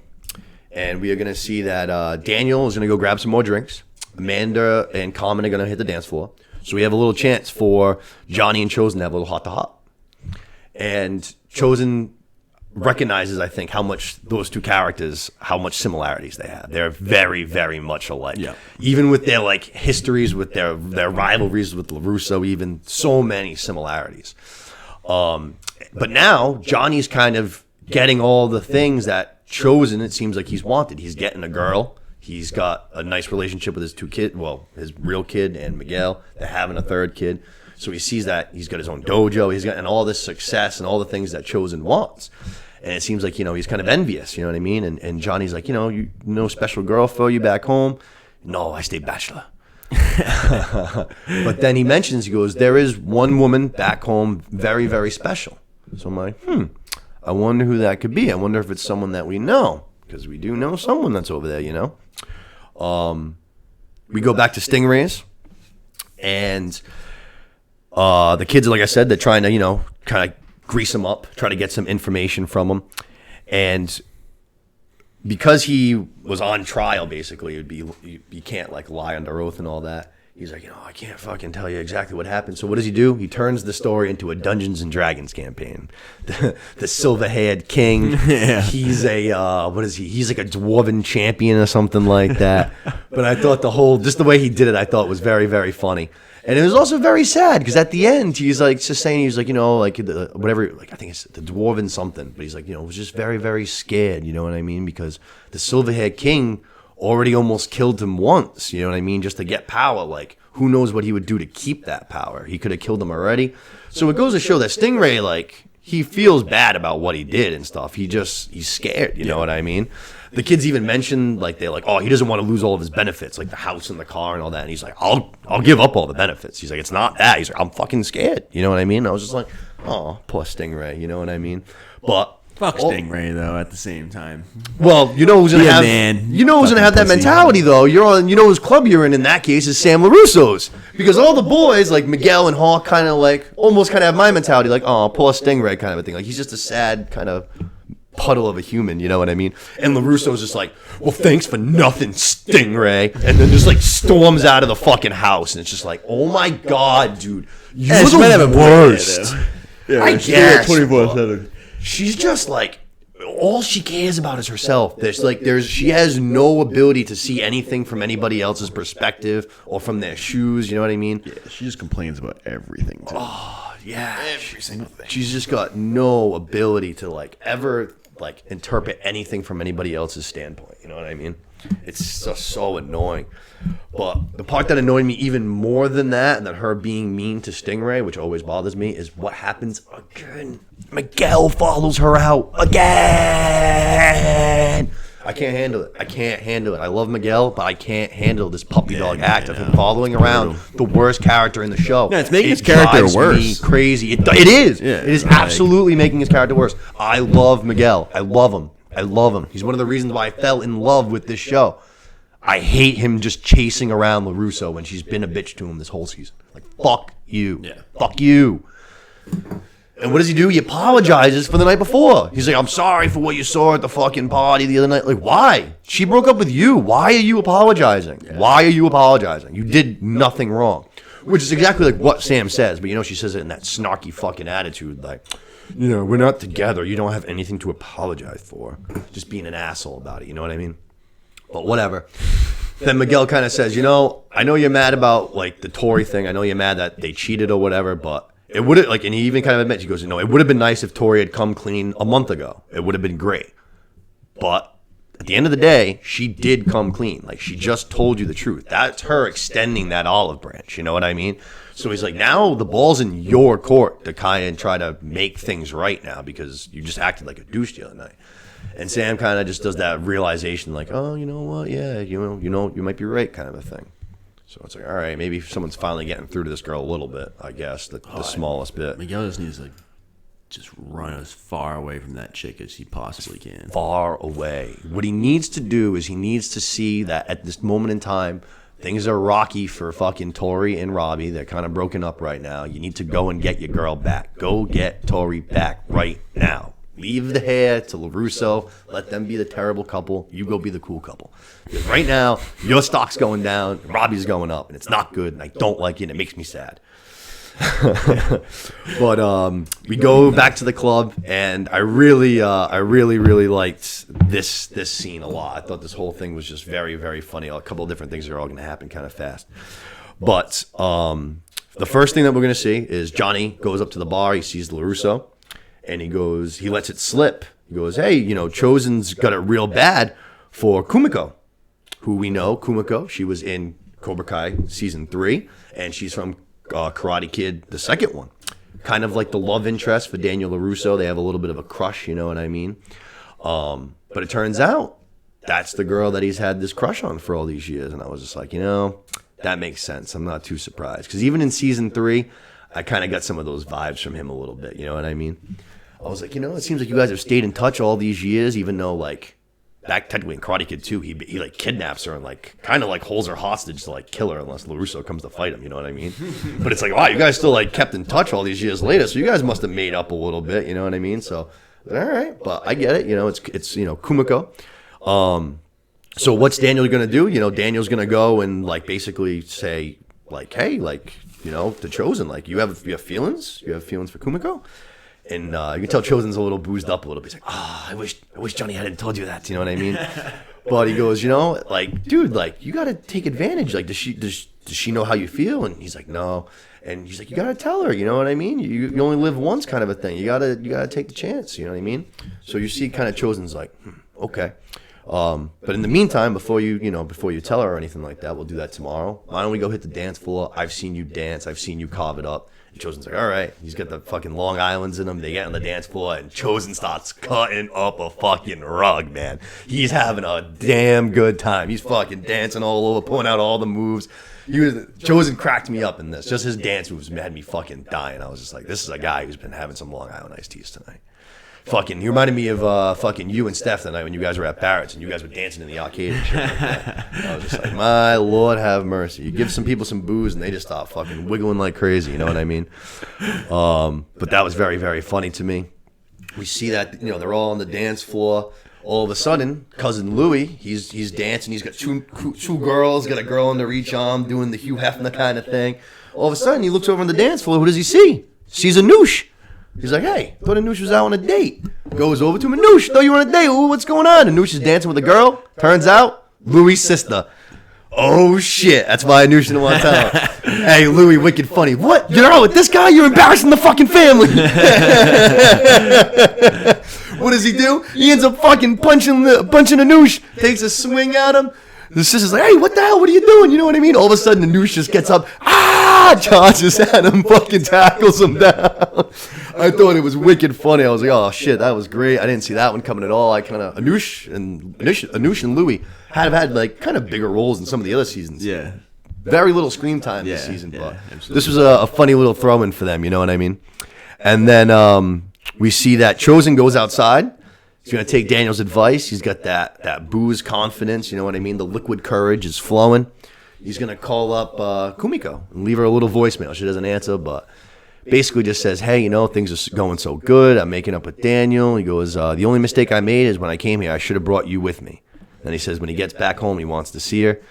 and we are going to see that Daniel is going to go grab some more drinks. Amanda and Carmen are going to hit the dance floor. So we have a little chance for Johnny and Chosen to have a little heart-to-heart. And Chosen recognizes, I think, how much those two characters, how much similarities they have. They're very, very much alike. Yeah. Even with their histories, with their rivalries with LaRusso, even so many similarities. But now Johnny's kind of getting all the things that Chosen, it seems like he's wanted. He's getting a girl. He's got a nice relationship with his two kids, his real kid and Miguel. They're having a third kid. So he sees that he's got his own dojo. He's got all this success and all the things that Chosen wants. And it seems like, he's kind of envious, you know what I mean? And Johnny's like, you no special girl for you back home? No, I stay bachelor. But then he goes, there is one woman back home very, very special. So I'm like, I wonder who that could be. I wonder if it's someone that we know. because we do know someone that's over there, you know. We go back to Stingrays, and the kids, like I said, they're trying to, you know, kind of grease him up, try to get some information from him. And because he was on trial, basically, it'd be you can't like lie under oath and all that. He's like, you know, I can't fucking tell you exactly what happened. So what does he do? He turns the story into a Dungeons and Dragons campaign. The silver-haired king. Yeah. He's a what is he? He's like a dwarven champion or something like that. But I thought just the way he did it, I thought was very, very funny. And it was also very sad because at the end he's like just saying, he's like, you know, like whatever, like I think it's the dwarven something, but he's like, you know, was just very, very scared. You know what I mean? Because the silver-haired king already almost killed him once, you know what I mean, just to get power. Like, who knows what he would do to keep that power? He could have killed him already. So it goes to show that Stingray, like, he feels bad about what he did and stuff. He's scared, you know what I mean? The kids even mentioned, like, they're like, oh, he doesn't want to lose all of his benefits, like the house and the car and all that. And he's like, I'll give up all the benefits. He's like, it's not that. He's like, I'm fucking scared. You know what I mean? I was just like, oh, poor Stingray, you know what I mean? But fuck Stingray though. At the same time, well, you know who's gonna have that mentality though. You know whose club you're in that case is Sam LaRusso's, because all the boys like Miguel and Hawk kind of like almost kind of have my mentality, like, oh, poor Stingray kind of a thing. Like, he's just a sad kind of puddle of a human, you know what I mean? And LaRusso's just like, well, thanks for nothing, Stingray, and then just like storms out of the fucking house, and it's just like, oh my god, dude, you're the worst. Yeah, I guess 24/7. She's just like, all she cares about is herself. She has no ability to see anything from anybody else's perspective or from their shoes. You know what I mean? Yeah, she just complains about everything. Too. Oh, yeah, every single thing. She's just got no ability to like ever like interpret anything from anybody else's standpoint. You know what I mean? It's just so annoying. But the part that annoyed me even more than that, and that her being mean to Stingray, which always bothers me, is what happens again. Miguel follows her out again. I can't handle it. I love Miguel, but I can't handle this puppy dog act of him following around the worst character in the show. Yeah, it's making his character worse. Me crazy. It is. Yeah, it is absolutely making his character worse. I love Miguel. I love him. He's one of the reasons why I fell in love with this show. I hate him just chasing around LaRusso when she's been a bitch to him this whole season. Like, fuck you. Yeah. Fuck you. And what does he do? He apologizes for the night before. He's like, I'm sorry for what you saw at the fucking party the other night. Like, why? She broke up with you. Why are you apologizing? Yeah. Why are you apologizing? You did nothing wrong. Which is exactly like what Sam says. But, you know, she says it in that snarky fucking attitude. Like, you know, we're not together. You don't have anything to apologize for. Just being an asshole about it. You know what I mean? But whatever. Then Miguel kind of says, you know, I know you're mad about, like, the Tori thing. I know you're mad that they cheated or whatever, but it would have, like, and he even kind of admits, he goes, you know, it would have been nice if Tori had come clean a month ago. It would have been great. But at the end of the day, she did come clean. Like, she just told you the truth. That's her extending that olive branch. You know what I mean? So he's like, now the ball's in your court to kind of try to make things right now because you just acted like a douche the other night. And Sam kind of just does that realization, like, oh, you know what? Yeah, you know, you might be right, kind of a thing. So it's like, all right, maybe someone's finally getting through to this girl a little bit, I guess, the smallest bit. Miguel just needs to just run as far away from that chick as he possibly can. Far away. What he needs to do is he needs to see that at this moment in time, things are rocky for fucking Tori and Robbie. They're kind of broken up right now. You need to go and get your girl back. Go get Tori back right now. Leave the hair to LaRusso. Let them be the terrible couple. You go be the cool couple. Because right now, your stock's going down, Robbie's going up, and it's not good, and I don't like it, and it makes me sad. But we go back to the club, and I really liked this scene a lot. I thought this whole thing was just very, very funny. A couple of different things are all going to happen kind of fast. But the first thing that we're going to see is Johnny goes up to the bar. He sees LaRusso. And he lets it slip. He goes, hey, you know, Chosen's got it real bad for Kumiko, who we know, Kumiko. She was in Cobra Kai Season 3, and she's from Karate Kid, the second one. Kind of like the love interest for Daniel LaRusso. They have a little bit of a crush, you know what I mean? But it turns out that's the girl that he's had this crush on for all these years. And I was just like, you know, that makes sense. I'm not too surprised. Because even in Season 3, I kind of got some of those vibes from him a little bit, you know what I mean? I was like, you know, it seems like you guys have stayed in touch all these years, even though, like, that technically in Karate Kid too, he like kidnaps her and like kind of like holds her hostage to like kill her unless LaRusso comes to fight him. You know what I mean? But it's like, wow, you guys still like kept in touch all these years later, so you guys must have made up a little bit. You know what I mean? So all right, but I get it. You know, it's Kumiko. So what's Daniel gonna do? You know, Daniel's gonna go and like basically say like, hey, like, you know, the Chosen, like you have feelings? You have feelings for Kumiko? And you can tell Chosen's a little boozed up a little bit. He's like, I wish Johnny hadn't told you that. You know what I mean? But he goes, you know, like, dude, like, you got to take advantage. Like, does she know how you feel? And he's like, no. And he's like, you got to tell her. You know what I mean? You only live once, kind of a thing. You gotta take the chance. You know what I mean? So you see, kind of Chosen's like, okay. But in the meantime, before you tell her or anything like that, we'll do that tomorrow. Why don't we go hit the dance floor? I've seen you dance. I've seen you carve it up. Chosen's like, all right. He's got the fucking Long Islands in him. They get on the dance floor, and Chosen starts cutting up a fucking rug, man. He's having a damn good time. He's fucking dancing all over, pulling out all the moves. Chosen cracked me up in this. Just his dance moves had me fucking dying. I was just like, this is a guy who's been having some Long Island iced teas tonight. Fucking, he reminded me of fucking you and Steph that night when you guys were at Barrett's and you guys were dancing in the arcade and shit like that. I was just like, my Lord have mercy. You give some people some booze and they just start fucking wiggling like crazy, you know what I mean? But that was very, very funny to me. We see that, you know, they're all on the dance floor. All of a sudden, cousin Louie, he's dancing. He's got two girls, got a girl on the reach arm doing the Hugh Hefner kind of thing. All of a sudden, he looks over on the dance floor. Who does he see? Sees Anoush. He's like, hey, thought Anoush was out on a date. Goes over to him, Anoush, thought you were on a date. Ooh, what's going on? Anoush is dancing with a girl. Turns out, Louis' sister. Oh, shit. That's why Anoush didn't want to tell her. Hey, Louis, wicked funny. What? You're out with this guy? You're embarrassing the fucking family. What does he do? He ends up fucking punching Anoush. Takes a swing at him. The sister's like, hey, what the hell? What are you doing? You know what I mean? All of a sudden, Anoush just gets up. Charges at him, fucking tackles him down. I thought it was wicked funny. I was like, oh shit, that was great. I didn't see that one coming at all. I kind of Anoush and Louis have had like kind of bigger roles in some of the other seasons. Yeah, very little screen time this season, but absolutely. This was a funny little throw-in for them. You know what I mean? And then we see that Chosen goes outside. He's gonna take Daniel's advice. He's got that booze confidence. You know what I mean? The liquid courage is flowing. He's going to call up Kumiko and leave her a little voicemail. She doesn't answer, but basically just says, hey, you know, things are going so good. I'm making up with Daniel. He goes, the only mistake I made is when I came here, I should have brought you with me. Then he says when he gets back home, he wants to see her.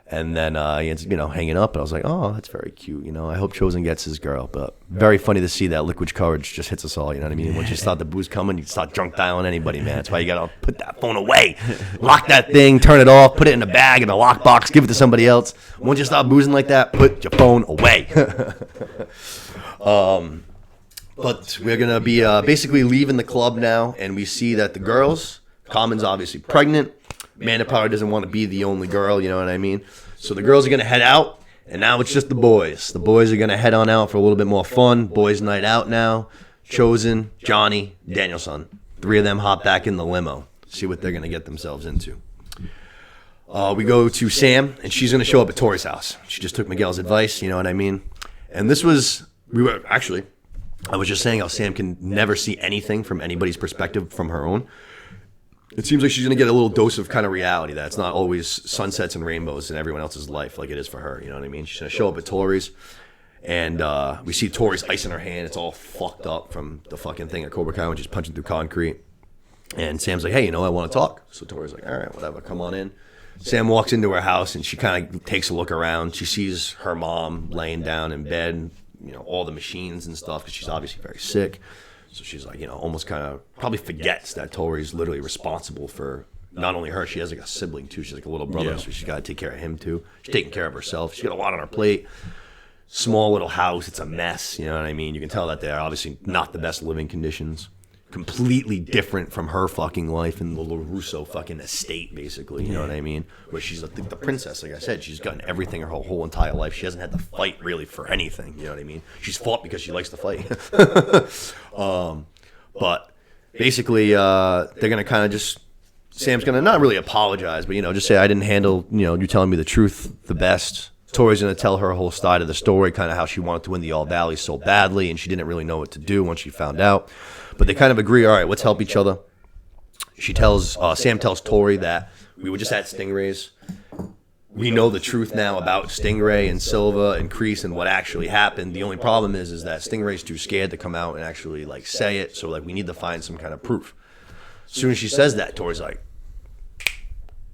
And then he ends up, you know, hanging up. And I was like, oh, that's very cute. You know, I hope Chosen gets his girl. But very funny to see that liquid courage just hits us all. You know what I mean? Once you start the booze coming, you start drunk dialing anybody, man. That's why you got to put that phone away. Lock that thing, turn it off, put it in a bag, in a lockbox, give it to somebody else. Once you start boozing like that, put your phone away. But we're going to be basically leaving the club now. And we see that the girls, Common's obviously pregnant. Amanda probably doesn't want to be the only girl, you know what I mean? So the girls are going to head out, and now it's just the boys. The boys are going to head on out for a little bit more fun. Boys' night out now. Chosen, Johnny, Danielson. 3 of them hop back in the limo. See what they're going to get themselves into. We go to Sam, and she's going to show up at Tori's house. She just took Miguel's advice, you know what I mean? And I was just saying how Sam can never see anything from anybody's perspective from her own. It seems like she's going to get a little dose of kind of reality that it's not always sunsets and rainbows in everyone else's life like it is for her. You know what I mean? She's going to show up at Tori's, and we see Tori's ice in her hand. It's all fucked up from the fucking thing at Cobra Kai when she's punching through concrete. And Sam's like, hey, you know, I want to talk. So Tori's like, all right, whatever, come on in. Sam walks into her house, and she kind of takes a look around. She sees her mom laying down in bed, you know, all the machines and stuff because she's obviously very sick. So she's like, you know, almost kind of probably forgets that Tori's literally responsible for not only her, she has like a sibling too. She's like a little brother, so she's got to take care of him too. She's taking care of herself. She's got a lot on her plate. Small little house. It's a mess. You know what I mean? You can tell that they're obviously not the best living conditions. Completely different from her fucking life in the LaRusso fucking estate, basically. You know what I mean? Where she's the princess, like I said. She's gotten everything her whole entire life. She hasn't had to fight really for anything. You know what I mean? She's fought because she likes to fight. But basically, they're going to kind of just... Sam's going to not really apologize, but, you know, just say, I didn't handle, you know, you telling me the truth the best. Tori's going to tell her whole side of the story, kind of how she wanted to win the All Valley so badly, and she didn't really know what to do once she found out. But they kind of agree, all right, let's help each other. Sam tells Tori that we were just at Stingray's. We know the truth now about Stingray and Silva and Kreese and what actually happened. The only problem is that Stingray's too scared to come out and actually like say it. So like we need to find some kind of proof. As soon as she says that, Tori's like,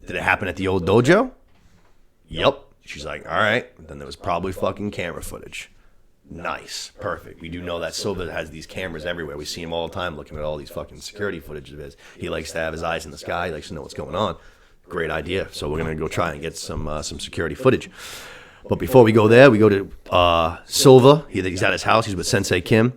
"Did it happen at the old dojo?" Yep. She's like, "All right." Then there was probably fucking camera footage. Nice. Perfect. We do know that Silva has these cameras everywhere. We see him all the time looking at all these fucking security footage of his. He likes to have his eyes in the sky. He likes to know what's going on. Great idea. So we're going to go try and get some security footage. But before we go there, we go to Silva. He's at his house. He's with Sensei Kim.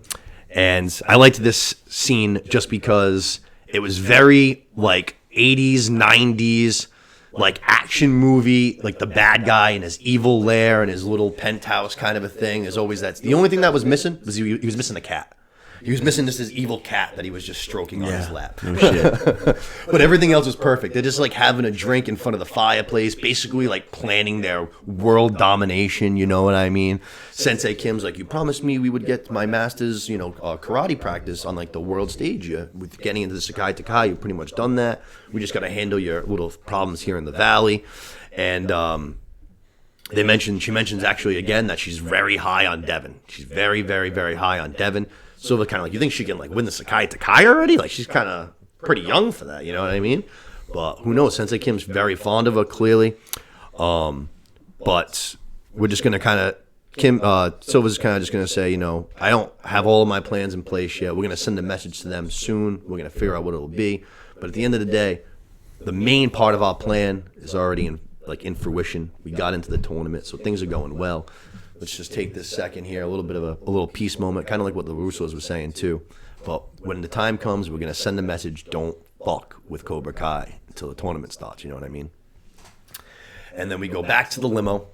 And I liked this scene just because it was very like 80s, 90s, like action movie, like the bad guy in his evil lair and his little penthouse kind of a thing. There's always that. The only thing that was missing was he was missing the cat. He was missing just his evil cat that he was just stroking on his lap. No shit. But everything else was perfect. They're just like having a drink in front of the fireplace, basically like planning their world domination, you know what I mean? Sensei Kim's like, "You promised me we would get my master's, karate practice on like the world stage. With getting into the Sekai Takai, you've pretty much done that. We just got to handle your little problems here in the valley." And she mentions actually again that she's very high on Devin. She's very, very, very high on Devin. Silva kind of like, "You think she can like win the Sekai Takai already? Like she's kind of pretty young for that, you know what I mean?" But who knows? Sensei Kim's very fond of her, clearly. But we're just gonna kind of Silva's kind of just gonna say, "I don't have all of my plans in place yet. We're gonna send a message to them soon. We're gonna figure out what it'll be. But at the end of the day, the main part of our plan is already in fruition. We got into the tournament, so things are going well. Let's just take this second here, a little bit of a little peace moment, kind of like what the Russos were saying too. But when the time comes, we're going to send a message, don't fuck with Cobra Kai until the tournament starts, you know what I mean? And then we go back to the limo,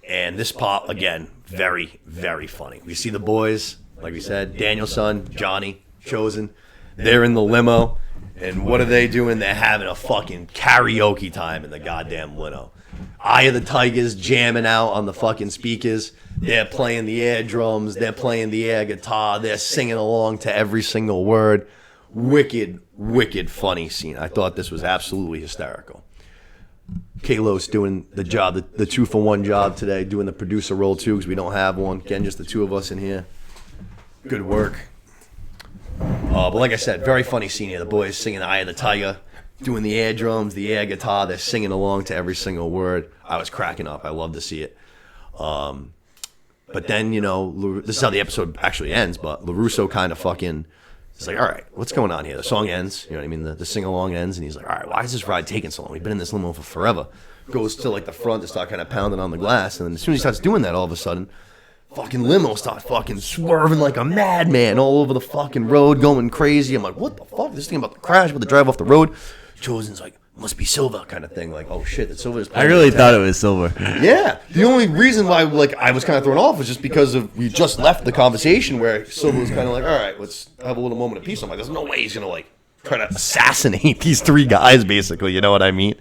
and this part, again, very, very funny. We see the boys, like we said, Daniel's son, Johnny, Chosen, they're in the limo, and what are they doing? They're having a fucking karaoke time in the goddamn limo. Eye of the Tigers jamming out on the fucking speakers. They're playing the air drums. They're playing the air guitar. They're singing along to every single word. Wicked, wicked funny scene. I thought this was absolutely hysterical. Kalos doing the job, the 2-for-1 job today, doing the producer role too, because we don't have one. Again, just the two of us in here. Good work. But like I said, very funny scene here. The boys singing Eye of the Tiger, doing the air drums, the air guitar. They're singing along to every single word. I was cracking up. I love to see it. But then, this is how the episode actually ends, but LaRusso kind of fucking is like, "All right, what's going on here?" The song ends, you know what I mean? The sing-along ends, and he's like, "All right, why is this ride taking so long? We've been in this limo for forever." Goes to like the front to start kind of pounding on the glass, and then as soon as he starts doing that, all of a sudden, fucking limo starts fucking swerving like a madman all over the fucking road, going crazy. I'm like, what the fuck? This thing about to crash, about to drive off the road. Chosen's like, "Must be Silva," kind of thing. Like, oh shit, that Silva is. I really thought it was Silva. Yeah. The only reason why I was kind of thrown off was just because we just left the conversation where Silva was kind of like, "All right, let's have a little moment of peace." I'm like, there's no way he's gonna try to assassinate these three guys, basically. You know what I mean?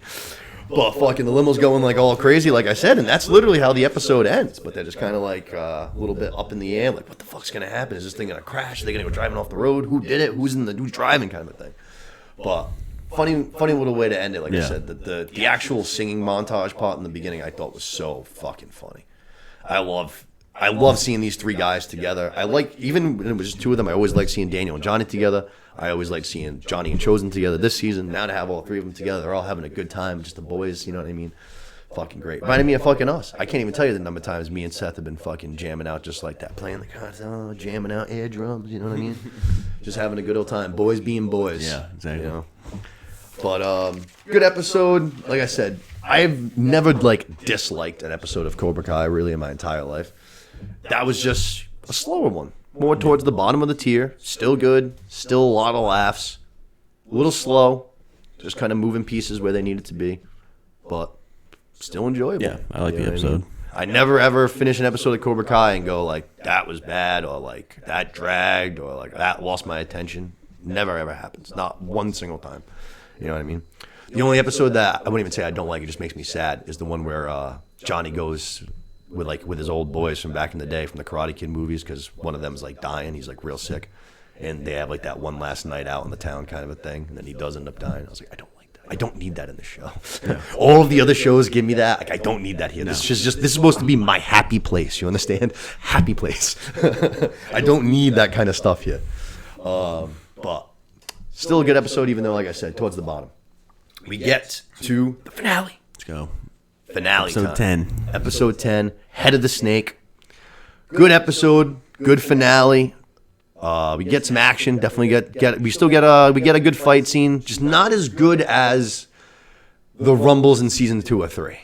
But fucking the limo's going like all crazy, like I said, and that's literally how the episode ends. But they're just kind of like a little bit up in the air, like, what the fuck's gonna happen? Is this thing gonna crash? Are they gonna go driving off the road? Who did it? Who's driving? Kind of a thing. But funny little way to end it. Like I said, the actual singing montage part in the beginning, I thought was so fucking funny. I love seeing these three guys together. I like, even when it was just two of them, I always like seeing Daniel and Johnny together. I always like seeing Johnny and Chosen together this season. Now to have all three of them together, they're all having a good time. Just the boys, you know what I mean? Fucking great. Reminded me of fucking us. I can't even tell you the number of times me and Seth have been fucking jamming out just like that. Playing the console, jamming out air drums, you know what I mean? Just having a good old time. Boys being boys. Yeah, exactly. But good episode. Like I said, I've never disliked an episode of Cobra Kai really in my entire life. That was just a slower one. More towards the bottom of the tier. Still good. Still a lot of laughs. A little slow. Just kind of moving pieces where they needed to be. But still enjoyable. Yeah, I like the episode. I never ever finish an episode of Cobra Kai and go that was bad, or that dragged, or that lost my attention. Never ever happens. Not one single time. You know what I mean? The only episode that I wouldn't even say I don't like, it just makes me sad, is the one where Johnny goes with his old boys from back in the day from the Karate Kid movies, because one of them is dying. He's real sick, and they have like that one last night out in the town kind of a thing, and then he does end up dying. I was like, I don't like that. I don't need that in the show. Yeah. All of the other shows give me that. Like, I don't need that here. No. This is supposed to be my happy place. You understand? Happy place. I don't need that kind of stuff here. But still a good episode, even though, like I said, towards the bottom. We get to the finale. Let's go. Finale Episode time. 10. Episode 10, Head of the Snake. Good episode, good finale. We get some action. Definitely get a good fight scene. Just not as good as the Rumbles in season 2 or 3.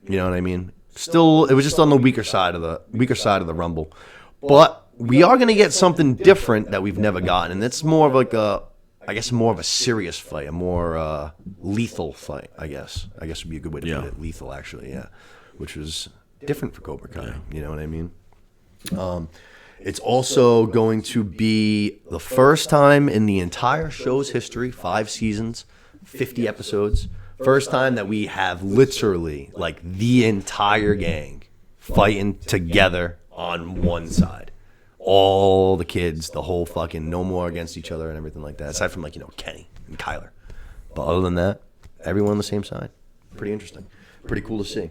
You know what I mean? Still, it was just on the weaker side of the Rumble. But we are gonna get something different that we've never gotten, and it's more of like more of a serious fight, a more lethal fight. I guess would be a good way to put it. Lethal, actually, yeah. Which was different for Cobra Kai. You know what I mean? It's also going to be the first time in the entire show's history, 5 seasons, 50 episodes, first time that we have literally like the entire gang fighting together on one side. All the kids, the whole fucking no more against each other and everything like that, aside from like, Kenny and Kyler. But other than that, everyone on the same side. Pretty interesting. Pretty cool to see.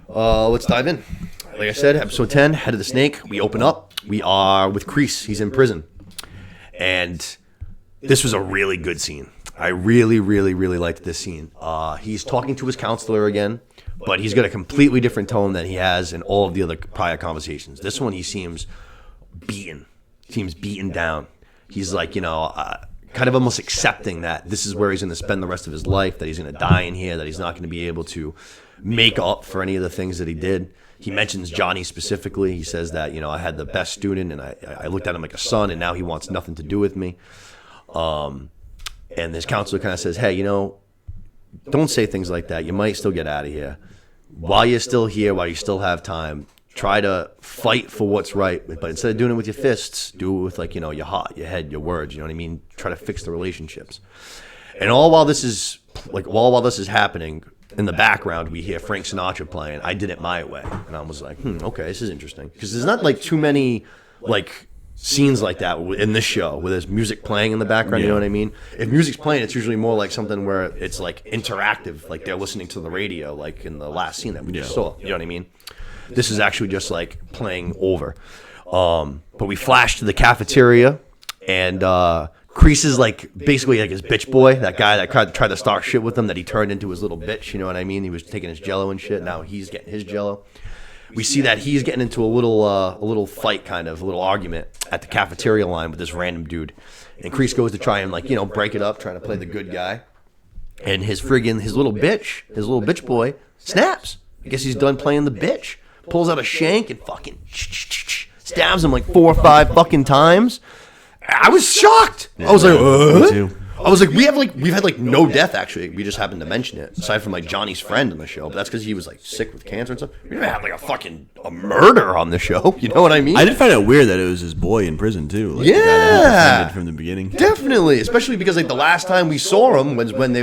Let's dive in. Like I said, episode 10, Head of the Snake. We open up. We are with Kreese. He's in prison. And this was a really good scene. I really, really, really liked this scene. He's talking to his counselor again, but he's got a completely different tone than he has in all of the other prior conversations. This one, he seems beaten. He seems beaten down. He's like, kind of almost accepting that this is where he's going to spend the rest of his life, that he's going to die in here, that he's not going to be able to make up for any of the things that he did. He mentions Johnny specifically. He says that, I had the best student, and I looked at him like a son, and now he wants nothing to do with me. And his counselor kind of says, hey, don't say things like that. You might still get out of here. While you're still here, while you still have time, try to fight for what's right. But instead of doing it with your fists, do it with your heart, your head, your words. You know what I mean? Try to fix the relationships. And all while this is happening, in the background, we hear Frank Sinatra playing I Did It My Way. And I was like, okay, this is interesting. Because there's not like too many scenes like that in this show where there's music playing in the background, you know what I mean? If music's playing, it's usually more like something where it's like interactive, like they're listening to the radio, like in the last scene that we just saw, you know what I mean? This is actually just like playing over. But we flash to the cafeteria, and Kreese is like basically like his bitch boy, that guy that tried to start shit with him, that he turned into his little bitch, you know what I mean? He was taking his Jello and shit. Now he's getting his Jello. We see that he's getting into a little fight, kind of a little argument at the cafeteria line with this random dude, and Kreese goes to try and break it up, trying to play the good guy, and his little bitch boy snaps. I guess he's done playing the bitch. Pulls out a shank and fucking stabs him like 4 or 5 fucking times. I was shocked. I was like, me too. I was like, we've had like no death actually. We just happened to mention it, aside from like Johnny's friend on the show. But that's because he was like sick with cancer and stuff. We didn't have like a murder on the show. You know what I mean? I did find it weird that it was his boy in prison too. Like, yeah, the guy that he defended from the beginning. Definitely, especially because like the last time we saw him was when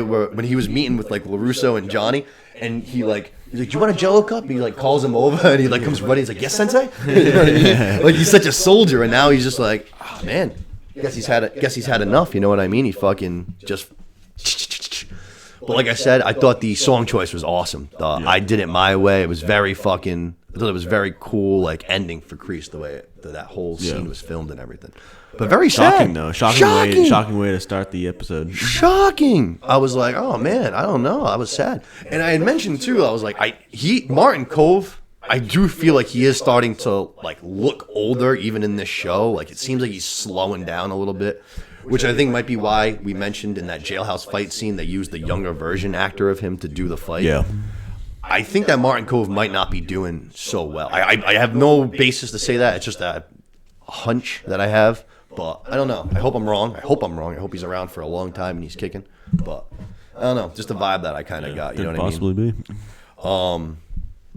he was meeting with like LaRusso and Johnny, and he's like, do you want a Jello cup? And he like calls him over, and he like comes running. He's like, yes, Sensei. You know what I mean? Like he's such a soldier, and now he's just like, oh man. Guess he's had enough. You know what I mean? He fucking just. But like I said, I thought the song choice was awesome. I Did It My Way. It was very fucking. I thought it was very cool, like ending for Kreese, the way that whole scene was filmed and everything. But very shocking sad. Though. Shocking way to start the episode. Shocking. I was like, oh man, I don't know. I was sad, and I had mentioned too. I was like, Martin Kove. I do feel like he is starting to like look older even in this show. Like it seems like he's slowing down a little bit, which I think might be why we mentioned in that jailhouse fight scene they used the younger version actor of him to do the fight. Yeah. I think that Martin Kove might not be doing so well. I have no basis to say that. It's just a hunch that I have, but I don't know. I hope I'm wrong. I hope he's around for a long time and he's kicking, but I don't know. Just a vibe that I kind of got. You know what I mean? Possibly be.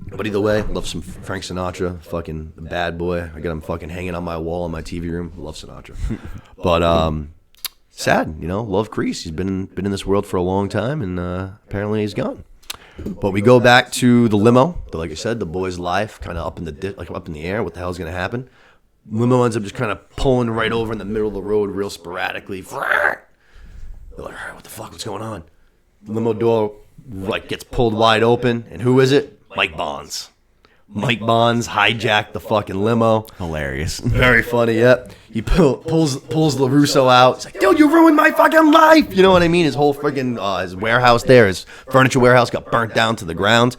But either way, love some Frank Sinatra, fucking bad boy. I got him fucking hanging on my wall in my TV room. Love Sinatra. But sad, love Kreese. He's been in this world for a long time, and apparently he's gone. But we go back to the limo. Like I said, the boy's life kind of up in the air. What the hell's gonna happen? Limo ends up just kind of pulling right over in the middle of the road real sporadically. They're like, all right, what the fuck? What's going on? The limo door like gets pulled wide open, and who is it? Mike Bonds. Mike Bonds hijacked the fucking limo. Hilarious. Very funny, yep. He pulls LaRusso out. He's like, dude, you ruined my fucking life. You know what I mean? His whole freaking his warehouse there, his furniture warehouse got burnt down to the ground.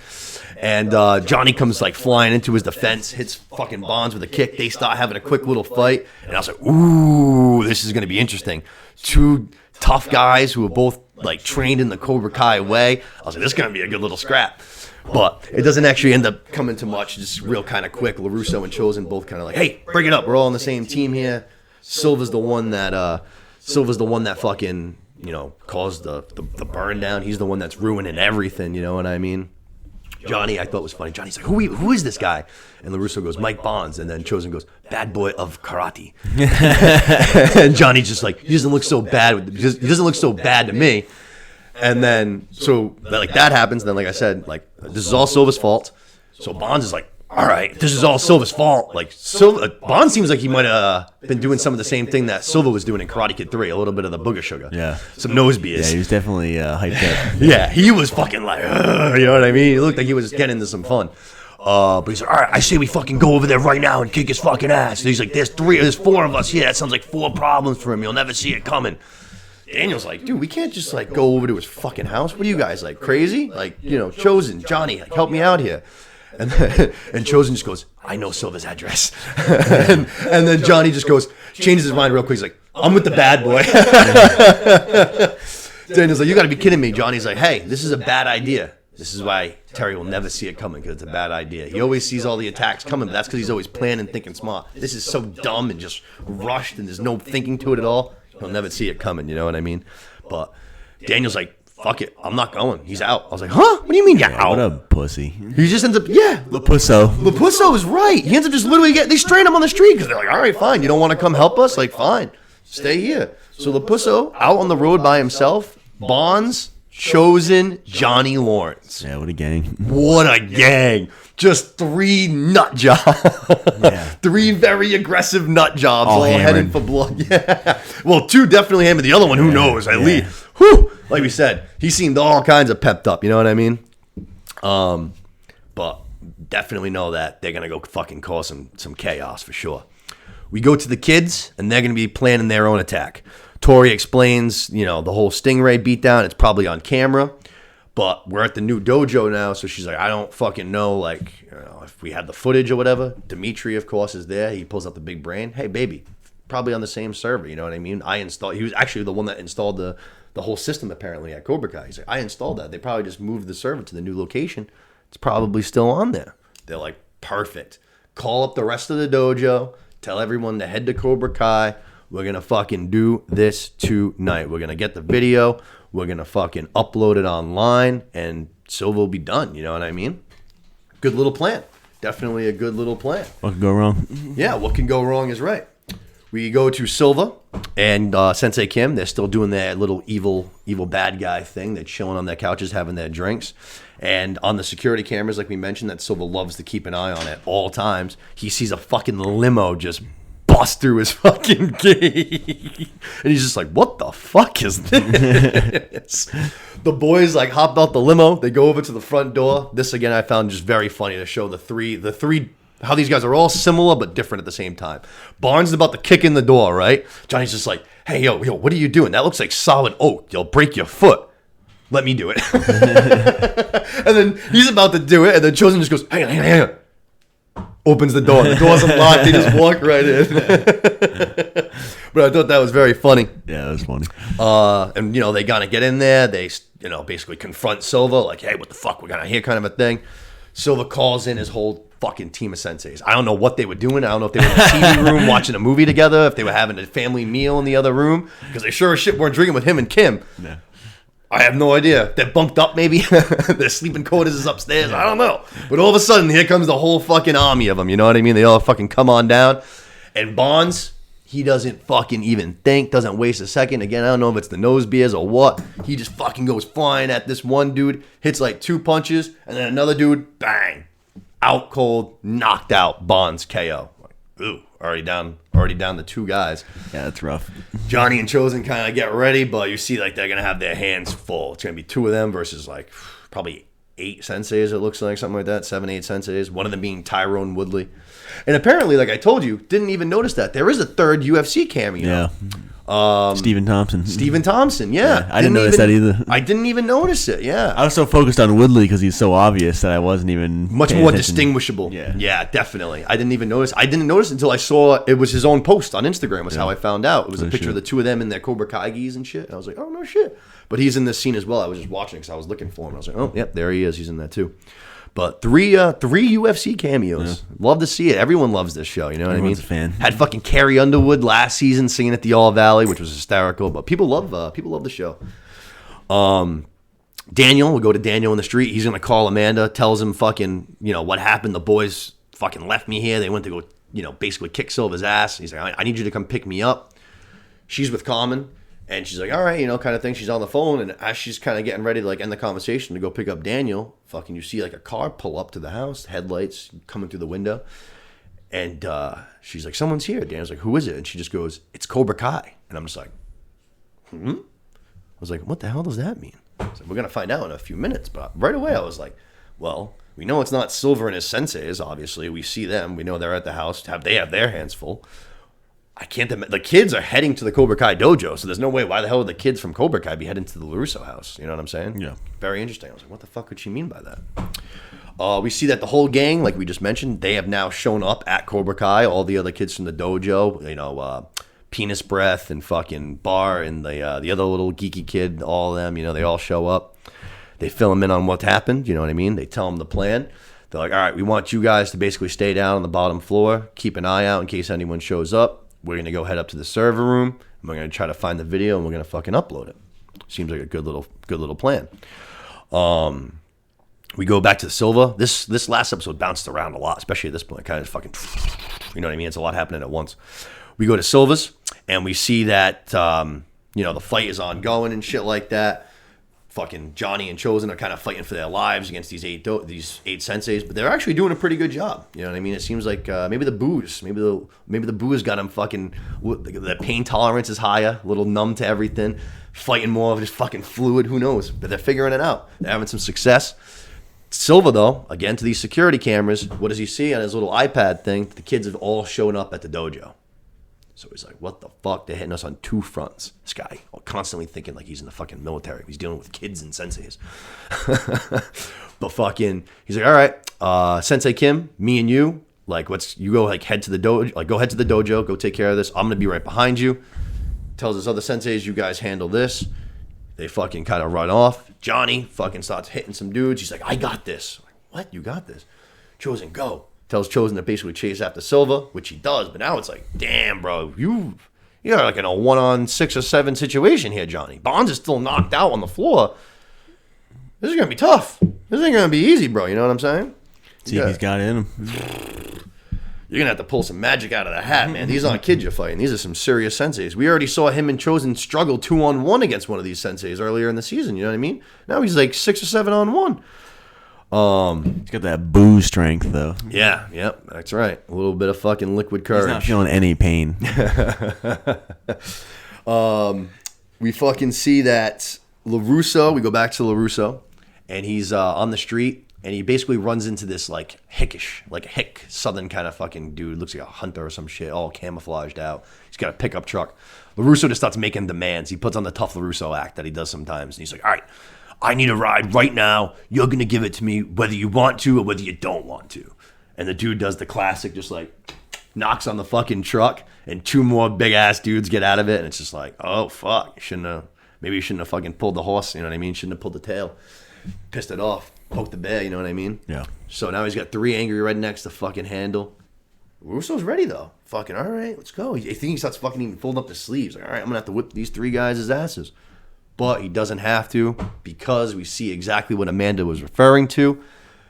And Johnny comes like flying into his defense, hits fucking Bonds with a kick. They start having a quick little fight. And I was like, ooh, this is going to be interesting. Two tough guys who are both like trained in the Cobra Kai way. I was like, this is going to be a good little scrap. But it doesn't actually end up coming to much. Just real kind of quick. LaRusso and Chosen both kind of like, hey, bring it up. We're all on the same team here. Silva's the one that fucking, you know, caused the burn down. He's the one that's ruining everything. You know what I mean? Johnny, I thought was funny. Johnny's like, who is this guy? And LaRusso goes, Mike Bonds. And then Chosen goes, bad boy of karate. And Johnny's just like, he doesn't look so bad. He doesn't look so bad to me. And then, so like that happens. Then, like I said, like this is all Silva's fault. So Bonds is like, all right, this is all Silva's fault. Like Bonds seems like he might have been doing some of the same thing that Silva was doing in Karate Kid 3, a little bit of the booger sugar. Yeah. Some nose beers. Yeah, he was definitely hyped up. Yeah, he was fucking like, you know what I mean? He looked like he was getting into some fun. But he's like, all right, I say we fucking go over there right now and kick his fucking ass. And he's like, there's 4 of us here. That sounds like 4 problems for him. You'll never see it coming. Daniel's like, dude, we can't just like go over to his fucking house. What are you guys like crazy? Like, you know, Chosen, Johnny, like, help me out here. And Chosen just goes, I know Silva's address. and then Johnny just goes, changes his mind real quick. He's like, I'm with the bad boy. Daniel's like, you got to be kidding me. Johnny's like, hey, this is a bad idea. This is why Terry will never see it coming, because it's a bad idea. He always sees all the attacks coming, but that's because he's always planning, thinking smart. This is so dumb and just rushed, and there's no thinking to it at all. He'll never see it coming, you know what I mean? But Daniel's like, fuck it, I'm not going. He's out. I was like, huh? What do you mean you're out? What a pussy. He just ends up, yeah. Lapusso is right. He ends up just literally they straight him on the street because they're like, all right, fine. You don't want to come help us? Like, fine. Stay here. So Lapusso out on the road by himself. Bonds, Chosen, Johnny Lawrence. Yeah, what a gang. What a gang. Just 3 nut jobs. Yeah. 3 very aggressive nut jobs all heading for blood. Yeah. Well, 2 definitely hammered. The other one, who knows? At least. Whew. Like we said, he seemed all kinds of pepped up. You know what I mean? But definitely know that they're going to go fucking cause some chaos for sure. We go to the kids, and they're going to be planning their own attack. Tori explains, you know, the whole Stingray beatdown. It's probably on camera. But we're at the new dojo now, so she's like, I don't fucking know, like, you know, if we had the footage or whatever. Dimitri, of course, is there. He pulls out the big brain. Hey, baby, probably on the same server, you know what I mean? He was actually the one that installed the whole system, apparently, at Cobra Kai. He's like, I installed that. They probably just moved the server to the new location. It's probably still on there. They're like, perfect. Call up the rest of the dojo. Tell everyone to head to Cobra Kai. We're going to fucking do this tonight. We're going to get the video. We're going to fucking upload it online, and Silva will be done. You know what I mean? Good little plan. Definitely a good little plan. What can go wrong? Yeah, what can go wrong is right. We go to Silva and Sensei Kim. They're still doing their little evil bad guy thing. They're chilling on their couches, having their drinks. And on the security cameras, like we mentioned, that Silva loves to keep an eye on at all times, he sees a fucking limo just bust through his fucking gate. And he's just like, what the fuck is this? The boys like hop out the limo. They go over to the front door. This, again, I found just very funny to show the three how these guys are all similar but different at the same time. Barnes is about to kick in the door, right? Johnny's just like, hey, yo, what are you doing? That looks like solid oak. You'll break your foot. Let me do it. And then he's about to do it, and then Chosen just goes, hang on. Opens the door. The door's unlocked. They just walk right in. But I thought that was very funny. Yeah, that was funny. And, you know, they gotta get in there. They, you know, basically confront Silva, like, hey, what the fuck? We're gonna hear kind of a thing. Silva calls in his whole fucking team of senseis. I don't know what they were doing. I don't know if they were in a TV room watching a movie together, if they were having a family meal in the other room, because they sure as shit weren't drinking with him and Kim. Yeah. I have no idea. They're bunked up, maybe. Their sleeping quarters is upstairs. I don't know. But all of a sudden, here comes the whole fucking army of them. You know what I mean? They all fucking come on down. And Bonds, he doesn't fucking even think, doesn't waste a second. Again, I don't know if it's the nose beers or what. He just fucking goes flying at this one dude, hits like 2 punches, and then another dude, bang, out cold, knocked out, Bonds KO. Like, ooh, already down the 2 guys. Yeah, that's rough. Johnny and Chosen kind of get ready, but you see like they're gonna have their hands full. It's gonna be 2 of them versus like probably 8 senseis. It looks like something like that, 7, 8 senseis. One of them being Tyrone Woodley, and apparently, like I told you, didn't even notice that there is a 3rd UFC cameo. Yeah. Stephen Thompson. Yeah. I didn't notice that either. I didn't even notice it. Yeah. I was so focused on Woodley because he's so obvious that I wasn't even much more distinguishable. Yeah, definitely. I didn't even notice. I didn't notice until I saw it was his own post on Instagram. Was how I found out. It was a picture of the 2 of them in their Cobra Kai gis and shit. And I was like, oh no shit. But he's in this scene as well. I was just watching because I was looking for him. I was like, oh yep, there he is. He's in that too. But 3 UFC cameos. Yeah. Love to see it. Everyone loves this show. You know what Everyone's I mean? A fan. Had fucking Carrie Underwood last season singing at the All Valley, which was hysterical. But people love the show. Daniel, we'll go to Daniel in the street. He's gonna call Amanda, tells him fucking what happened. The boys fucking left me here. They went to go basically kick Silva's ass. He's like, I need you to come pick me up. She's with Common. And she's like, all right, kind of thing. She's on the phone, and as she's kind of getting ready to, like, end the conversation to go pick up Daniel, fucking you see, like, a car pull up to the house, headlights coming through the window. And she's like, someone's here. Daniel's like, who is it? And she just goes, it's Cobra Kai. And I'm just like, I was like, what the hell does that mean? I was like, we're going to find out in a few minutes. But right away, I was like, well, we know it's not Silver and his senseis, obviously. We see them. We know they're at the house. They have their hands full. I can't. The kids are heading to the Cobra Kai dojo, so there's no way. Why the hell would the kids from Cobra Kai be heading to the LaRusso house? You know what I'm saying? Yeah. Very interesting. I was like, what the fuck could she mean by that? We see that the whole gang, like we just mentioned, they have now shown up at Cobra Kai. All the other kids from the dojo, Penis Breath and fucking Bar and the other little geeky kid, all of them, they all show up. They fill them in on what happened. You know what I mean? They tell them the plan. They're like, all right, we want you guys to basically stay down on the bottom floor, keep an eye out in case anyone shows up. We're going to go head up to the server room, and we're going to try to find the video, and we're going to fucking upload it. Seems like a good little plan. We go back to Silva. This last episode bounced around a lot, especially at this point. Kind of fucking, you know what I mean? It's a lot happening at once. We go to Silva's, and we see that, the fight is ongoing and shit like that. Fucking Johnny and Chosen are kind of fighting for their lives against these eight senseis, but they're actually doing a pretty good job. You know what I mean? It seems like maybe the booze got them fucking. The pain tolerance is higher, a little numb to everything, fighting more of just fucking fluid. Who knows? But they're figuring it out. They're having some success. Silva, though, again to these security cameras, what does he see on his little iPad thing? The kids have all shown up at the dojo. So he's like, what the fuck? They're hitting us on 2 fronts. This guy constantly thinking like he's in the fucking military. He's dealing with kids and senseis. But fucking, he's like, all right, Sensei Kim, me and you, like, you go like head to the dojo, like go head to the dojo, go take care of this. I'm gonna be right behind you. Tells his other senseis, you guys handle this. They fucking kind of run off. Johnny fucking starts hitting some dudes. He's like, I got this. I'm like, what? You got this? Chosen, go. Tells Chosen to basically chase after Silva, which he does. But now it's like, damn, bro, you're like in a 1-on-6 or 7 situation here, Johnny. Bonds is still knocked out on the floor. This is gonna be tough. This ain't gonna be easy, bro. You know what I'm saying? See if he's got it in him. You're gonna have to pull some magic out of the hat, man. These aren't kids you're fighting. These are some serious senseis. We already saw him and Chosen struggle 2-on-1 against one of these senseis earlier in the season. You know what I mean? Now he's like 6 or 7-on-1. He's got that boo strength, though. Yeah, yep, that's right. A little bit of fucking liquid courage. He's not feeling any pain. We fucking see that LaRusso, we go back to LaRusso, and he's on the street, and he basically runs into this, like, hick southern kind of fucking dude. Looks like a hunter or some shit, all camouflaged out. He's got a pickup truck. LaRusso just starts making demands. He puts on the tough LaRusso act that he does sometimes, and he's like, all right, I need a ride right now. You're going to give it to me whether you want to or whether you don't want to. And the dude does the classic, just like knocks on the fucking truck, and 2 more big-ass dudes get out of it. And it's just like, oh, fuck. Maybe you shouldn't have fucking pulled the horse, you know what I mean? Shouldn't have pulled the tail. Pissed it off. Poked the bear, you know what I mean? Yeah. So now he's got 3 angry rednecks to fucking handle. Russo's ready, though. Fucking, all right, let's go. I think he starts fucking even folding up the sleeves. Like, all right, I'm going to have to whip these 3 guys' asses. But he doesn't have to, because we see exactly what Amanda was referring to.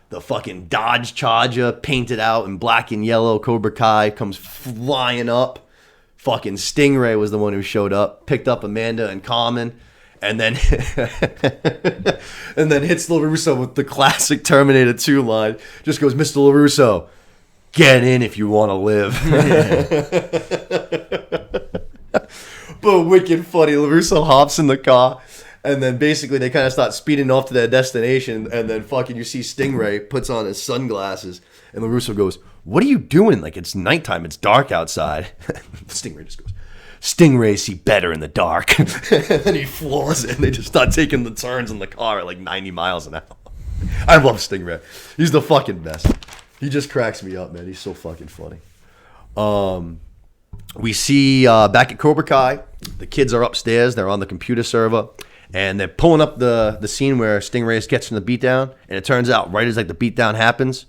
The fucking Dodge Charger, painted out in black and yellow, Cobra Kai, comes flying up. Fucking Stingray was the one who showed up, picked up Amanda and Common, and then and then hits LaRusso with the classic Terminator 2 line. Just goes, Mr. LaRusso, get in if you want to live. But wicked funny. LaRusso hops in the car, and then basically they kind of start speeding off to their destination, and then fucking you see Stingray puts on his sunglasses, and LaRusso goes, "What are you doing? Like, it's nighttime. It's dark outside." Stingray just goes, "Stingrays see better in the dark." And then he floors it, and they just start taking the turns in the car at like 90 miles an hour. I love Stingray. He's the fucking best. He just cracks me up, man. He's so fucking funny. We see back at Cobra Kai, the kids are upstairs. They're on the computer server, and they're pulling up the scene where Stingray gets from the beatdown. And it turns out, right as like the beatdown happens,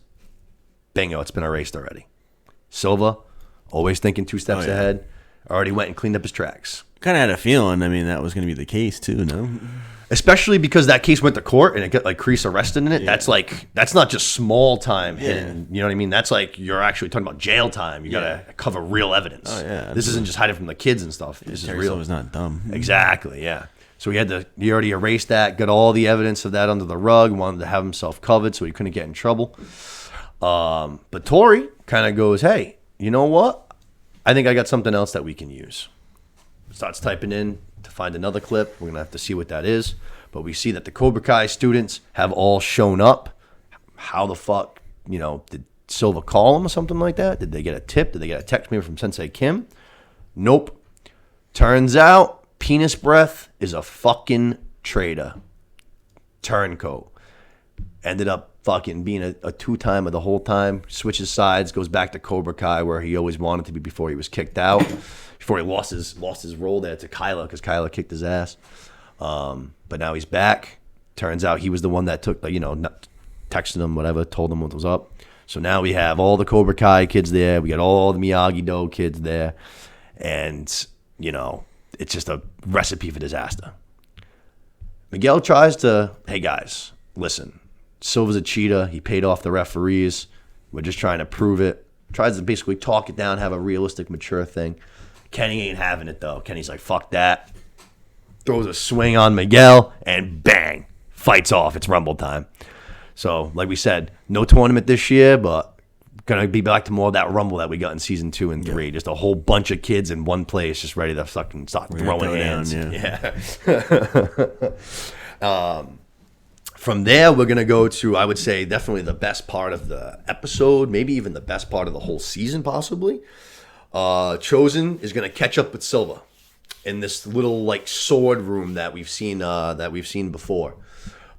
bingo, it's been erased already. Silva, always thinking 2 steps ahead, already went and cleaned up his tracks. Kind of had a feeling, I mean, that was going to be the case too, no? Especially because that case went to court and it got like Kreese arrested in it. Yeah. That's not just small time hidden. You know what I mean? That's like you're actually talking about jail time. You gotta cover real evidence. Oh yeah. This isn't just hiding from the kids and stuff. This is real. Silva's not dumb. Exactly. Yeah. So he already erased that, got all the evidence of that under the rug, wanted to have himself covered so he couldn't get in trouble. But Tori kind of goes, "Hey, you know what? I think I got something else that we can use." Starts typing in to find another clip. We're going to have to see what that is. But we see that the Cobra Kai students have all shown up. How the fuck, did Silva call them or something like that? Did they get a tip? Did they get a text maybe from Sensei Kim? Nope. Turns out Penis Breath is a fucking traitor. Turncoat. Ended up fucking being a two-timer the whole time. Switches sides, goes back to Cobra Kai where he always wanted to be before he was kicked out. Before he lost his role there to Kyla because Kyla kicked his ass. But now he's back. Turns out he was the one that took, texted him, whatever, told him what was up. So now we have all the Cobra Kai kids there. We got all the Miyagi-Do kids there. And, it's just a recipe for disaster. Miguel tries to, hey guys, listen, Silva's a cheater. He paid off the referees. We're just trying to prove it. Tries to basically talk it down, have a realistic, mature thing. Kenny ain't having it, though. Kenny's like, fuck that. Throws a swing on Miguel, and bang, fights off. It's Rumble time. So, like we said, no tournament this year, but going to be back to more of that Rumble that we got in Season 2 and 3. Just a whole bunch of kids in one place just ready to fucking start throwing hands. From there, we're going to go to, I would say, definitely the best part of the episode, maybe even the best part of the whole season, possibly. Chosen is going to catch up with Silva in this little sword room that we've seen before.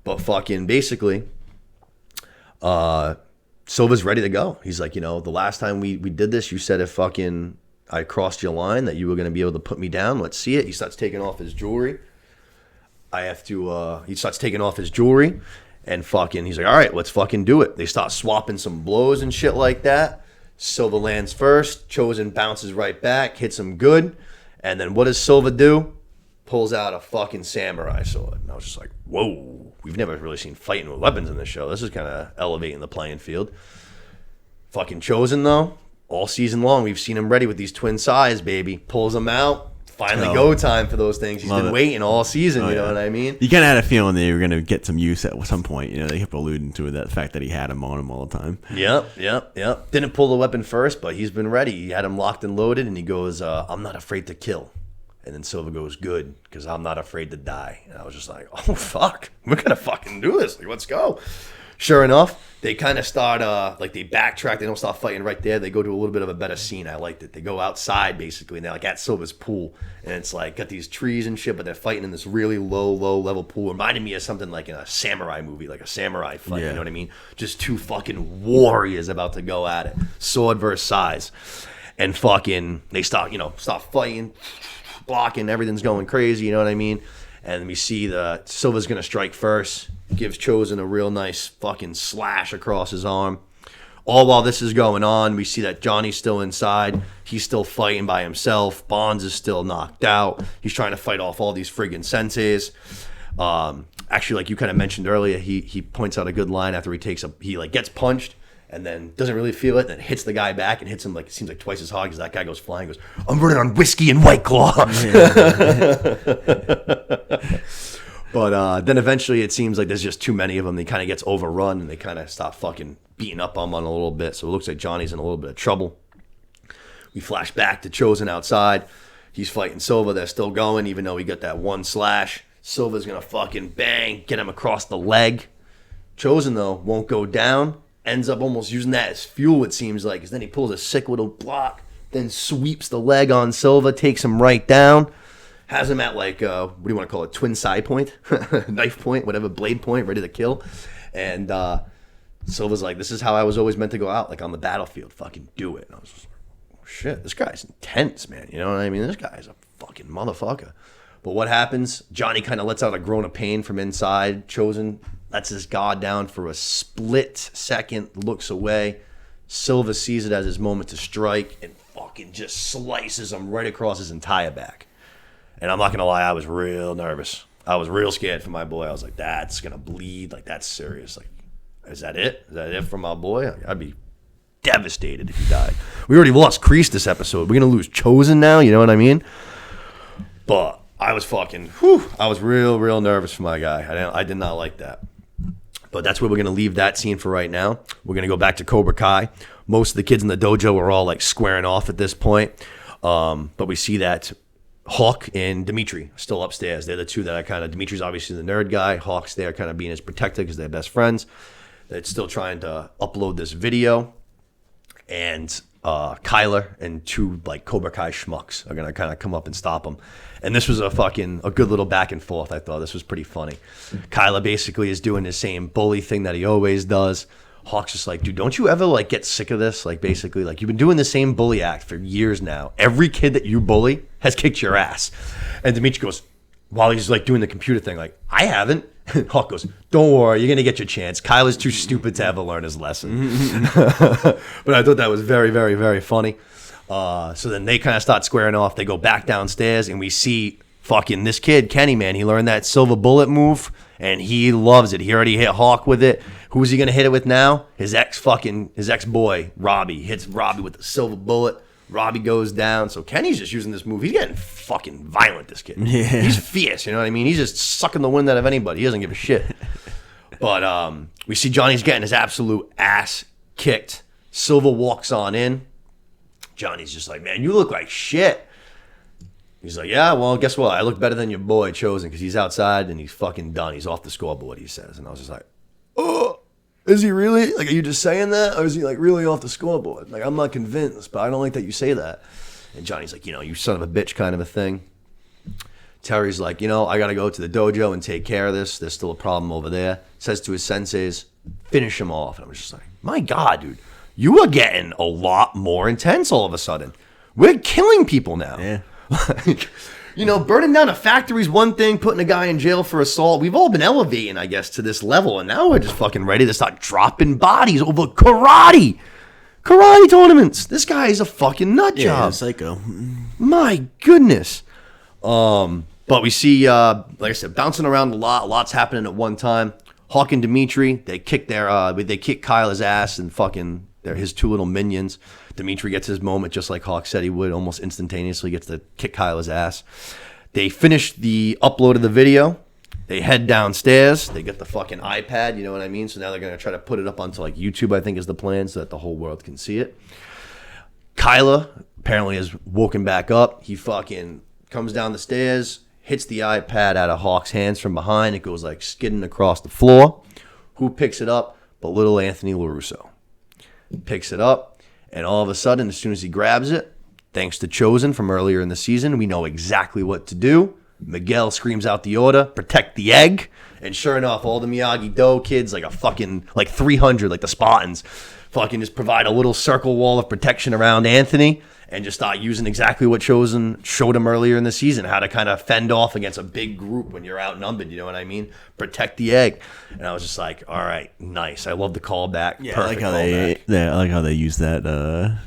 But fucking basically, Silva's ready to go. He's like, the last time we did this, you said if fucking I crossed your line that you were going to be able to put me down. Let's see it. He starts taking off his jewelry. He starts taking off his jewelry and fucking, he's like, all right, let's fucking do it. They start swapping some blows and shit like that. Silva lands first. Chosen bounces right back, hits him good. And then what does Silva do? Pulls out a fucking samurai sword. And I was just like, whoa. We've never really seen fighting with weapons in this show. This is kind of elevating the playing field. Fucking Chosen, though, all season long, we've seen him ready with these twin sides, baby. Pulls them out. Finally go time for those things. He's been waiting all season, you know what I mean? You kind of had a feeling that you were going to get some use at some point. They kept alluding to that fact that he had him on him all the time. Yep. Didn't pull the weapon first, but he's been ready. He had him locked and loaded, and he goes, I'm not afraid to kill. And then Silva goes, good, because I'm not afraid to die. And I was just like, oh, fuck. We're going to fucking do this. Let's go. Sure enough, they kind of start, they backtrack. They don't start fighting right there. They go to a little bit of a better scene. I liked it. They go outside, basically, and they're at Silva's pool. And it's got these trees and shit, but they're fighting in this really low level pool. Reminded me of something like in a samurai movie, like a samurai fight. You know what I mean? Just two fucking warriors about to go at it. Sword versus size. And fucking, they start fighting, blocking, everything's going crazy, you know what I mean? And we see Silva's going to strike first. Gives Chosen a real nice fucking slash across his arm. All while this is going on, we see that Johnny's still inside. He's still fighting by himself. Bonds is still knocked out. He's trying to fight off all these friggin' senseis. Actually, like you kind of mentioned earlier, he points out a good line after he gets punched and then doesn't really feel it, and then hits the guy back and hits him it seems like twice as hard because that guy goes flying and goes, I'm running on whiskey and White Claw. But then eventually it seems like there's just too many of them. He kind of gets overrun and they kind of stop fucking beating up on him a little bit. So it looks like Johnny's in a little bit of trouble. We flash back to Chosen outside. He's fighting Silva. They're still going, even though he got that one slash. Silva's going to fucking bang, get him across the leg. Chosen, though, won't go down. Ends up almost using that as fuel, it seems like. Because then he pulls a sick little block, then sweeps the leg on Silva, takes him right down. Has him at like, what do you want to call it? Twin side point? Knife point, whatever, blade point, ready to kill. And Silva's like, this is how I was always meant to go out, like on the battlefield. Fucking do it. And I was just like, oh, shit, this guy's intense, man. You know what I mean? This guy's a fucking motherfucker. But what happens? Johnny kind of lets out a groan of pain from inside. Chosen lets his guard down for a split second, looks away. Silva sees it as his moment to strike and fucking just slices him right across his entire back. And I'm not going to lie, I was real nervous. I was real scared for my boy. I was like, that's going to bleed. Like, that's serious. Like, is that it? Is that it for my boy? I'd be devastated if he died. We already lost Kreese this episode. We're going to lose Chosen now? You know what I mean? But I was I was real nervous for my guy. I did not like that. But that's where we're going to leave that scene for right now. We're going to go back to Cobra Kai. Most of the kids in the dojo are all like squaring off at this point. But we see that Hawk and Dimitri are still upstairs. They're the two that Dimitri's obviously the nerd guy. Hawk's there kind of being his protector because they're best friends. They're still trying to upload this video. And Kyler and two like Cobra Kai schmucks are going to kind of come up and stop him. And this was a good little back and forth. I thought this was pretty funny. Kyler basically is doing the same bully thing that he always does. Hawk's just like, dude, don't you ever like get sick of this? Like basically, like you've been doing the same bully act for years now. Every kid that you bully has kicked your ass. And Dimitri goes, while he's like doing the computer thing, like, I haven't. Hawk goes, don't worry, you're going to get your chance. Kyler's too stupid to ever learn his lesson. But I thought that was very, very, very funny. So then they kind of start squaring off. They go back downstairs and we see fucking this kid, Kenny, man. He learned that silver bullet move and he loves it. He already hit Hawk with it. Who's he going to hit it with now? His ex-boy, Robbie. Hits Robbie with the silver bullet. Robbie goes down. So Kenny's just using this move. He's getting fucking violent, this kid. Yeah. He's fierce, you know what I mean? He's just sucking the wind out of anybody. He doesn't give a shit. But we see Johnny's getting his absolute ass kicked. Silva walks on in. Johnny's just like, man, you look like shit. He's like, yeah, well, guess what? I look better than your boy Chosen because he's outside and he's fucking done. He's off the scoreboard, he says. And I was just like, oh, is he really? Like, are you just saying that? Or is he like really off the scoreboard? Like, I'm not convinced, but I don't like that you say that. And Johnny's like, you son of a bitch kind of a thing. Terry's like, I got to go to the dojo and take care of this. There's still a problem over there. Says to his senseis, finish him off. And I was just like, my God, dude. You are getting a lot more intense all of a sudden. We're killing people now. Yeah. Like, burning down a factory is one thing, putting a guy in jail for assault. We've all been elevating, I guess, to this level. And now we're just fucking ready to start dropping bodies over karate. Karate tournaments. This guy is a fucking nut job. Yeah, psycho. My goodness. But we see, like I said, bouncing around a lot. A lot's happening at one time. Hawk and Dimitri, they kick Kyle's ass and fucking... They're his two little minions. Dimitri gets his moment just like Hawk said he would, almost instantaneously gets to kick Kyla's ass. They finish the upload of the video. They head downstairs. They get the fucking iPad, you know what I mean? So now they're going to try to put it up onto like YouTube, I think is the plan, so that the whole world can see it. Kyla apparently is woken back up. He fucking comes down the stairs, hits the iPad out of Hawk's hands from behind. It goes like skidding across the floor. Who picks it up? But little Anthony LaRusso. Picks it up, and all of a sudden, as soon as he grabs it, thanks to Chosen from earlier in the season, we know exactly what to do. Miguel screams out the order, protect the egg, and sure enough, all the Miyagi-Do kids, like 300, like the Spartans, fucking just provide a little circle wall of protection around Anthony, and just start using exactly what Chosen showed him earlier in the season, how to kind of fend off against a big group when you're outnumbered, you know what I mean? Protect the egg. And I was just like, all right, nice. I love the callback. Yeah, I like how they use that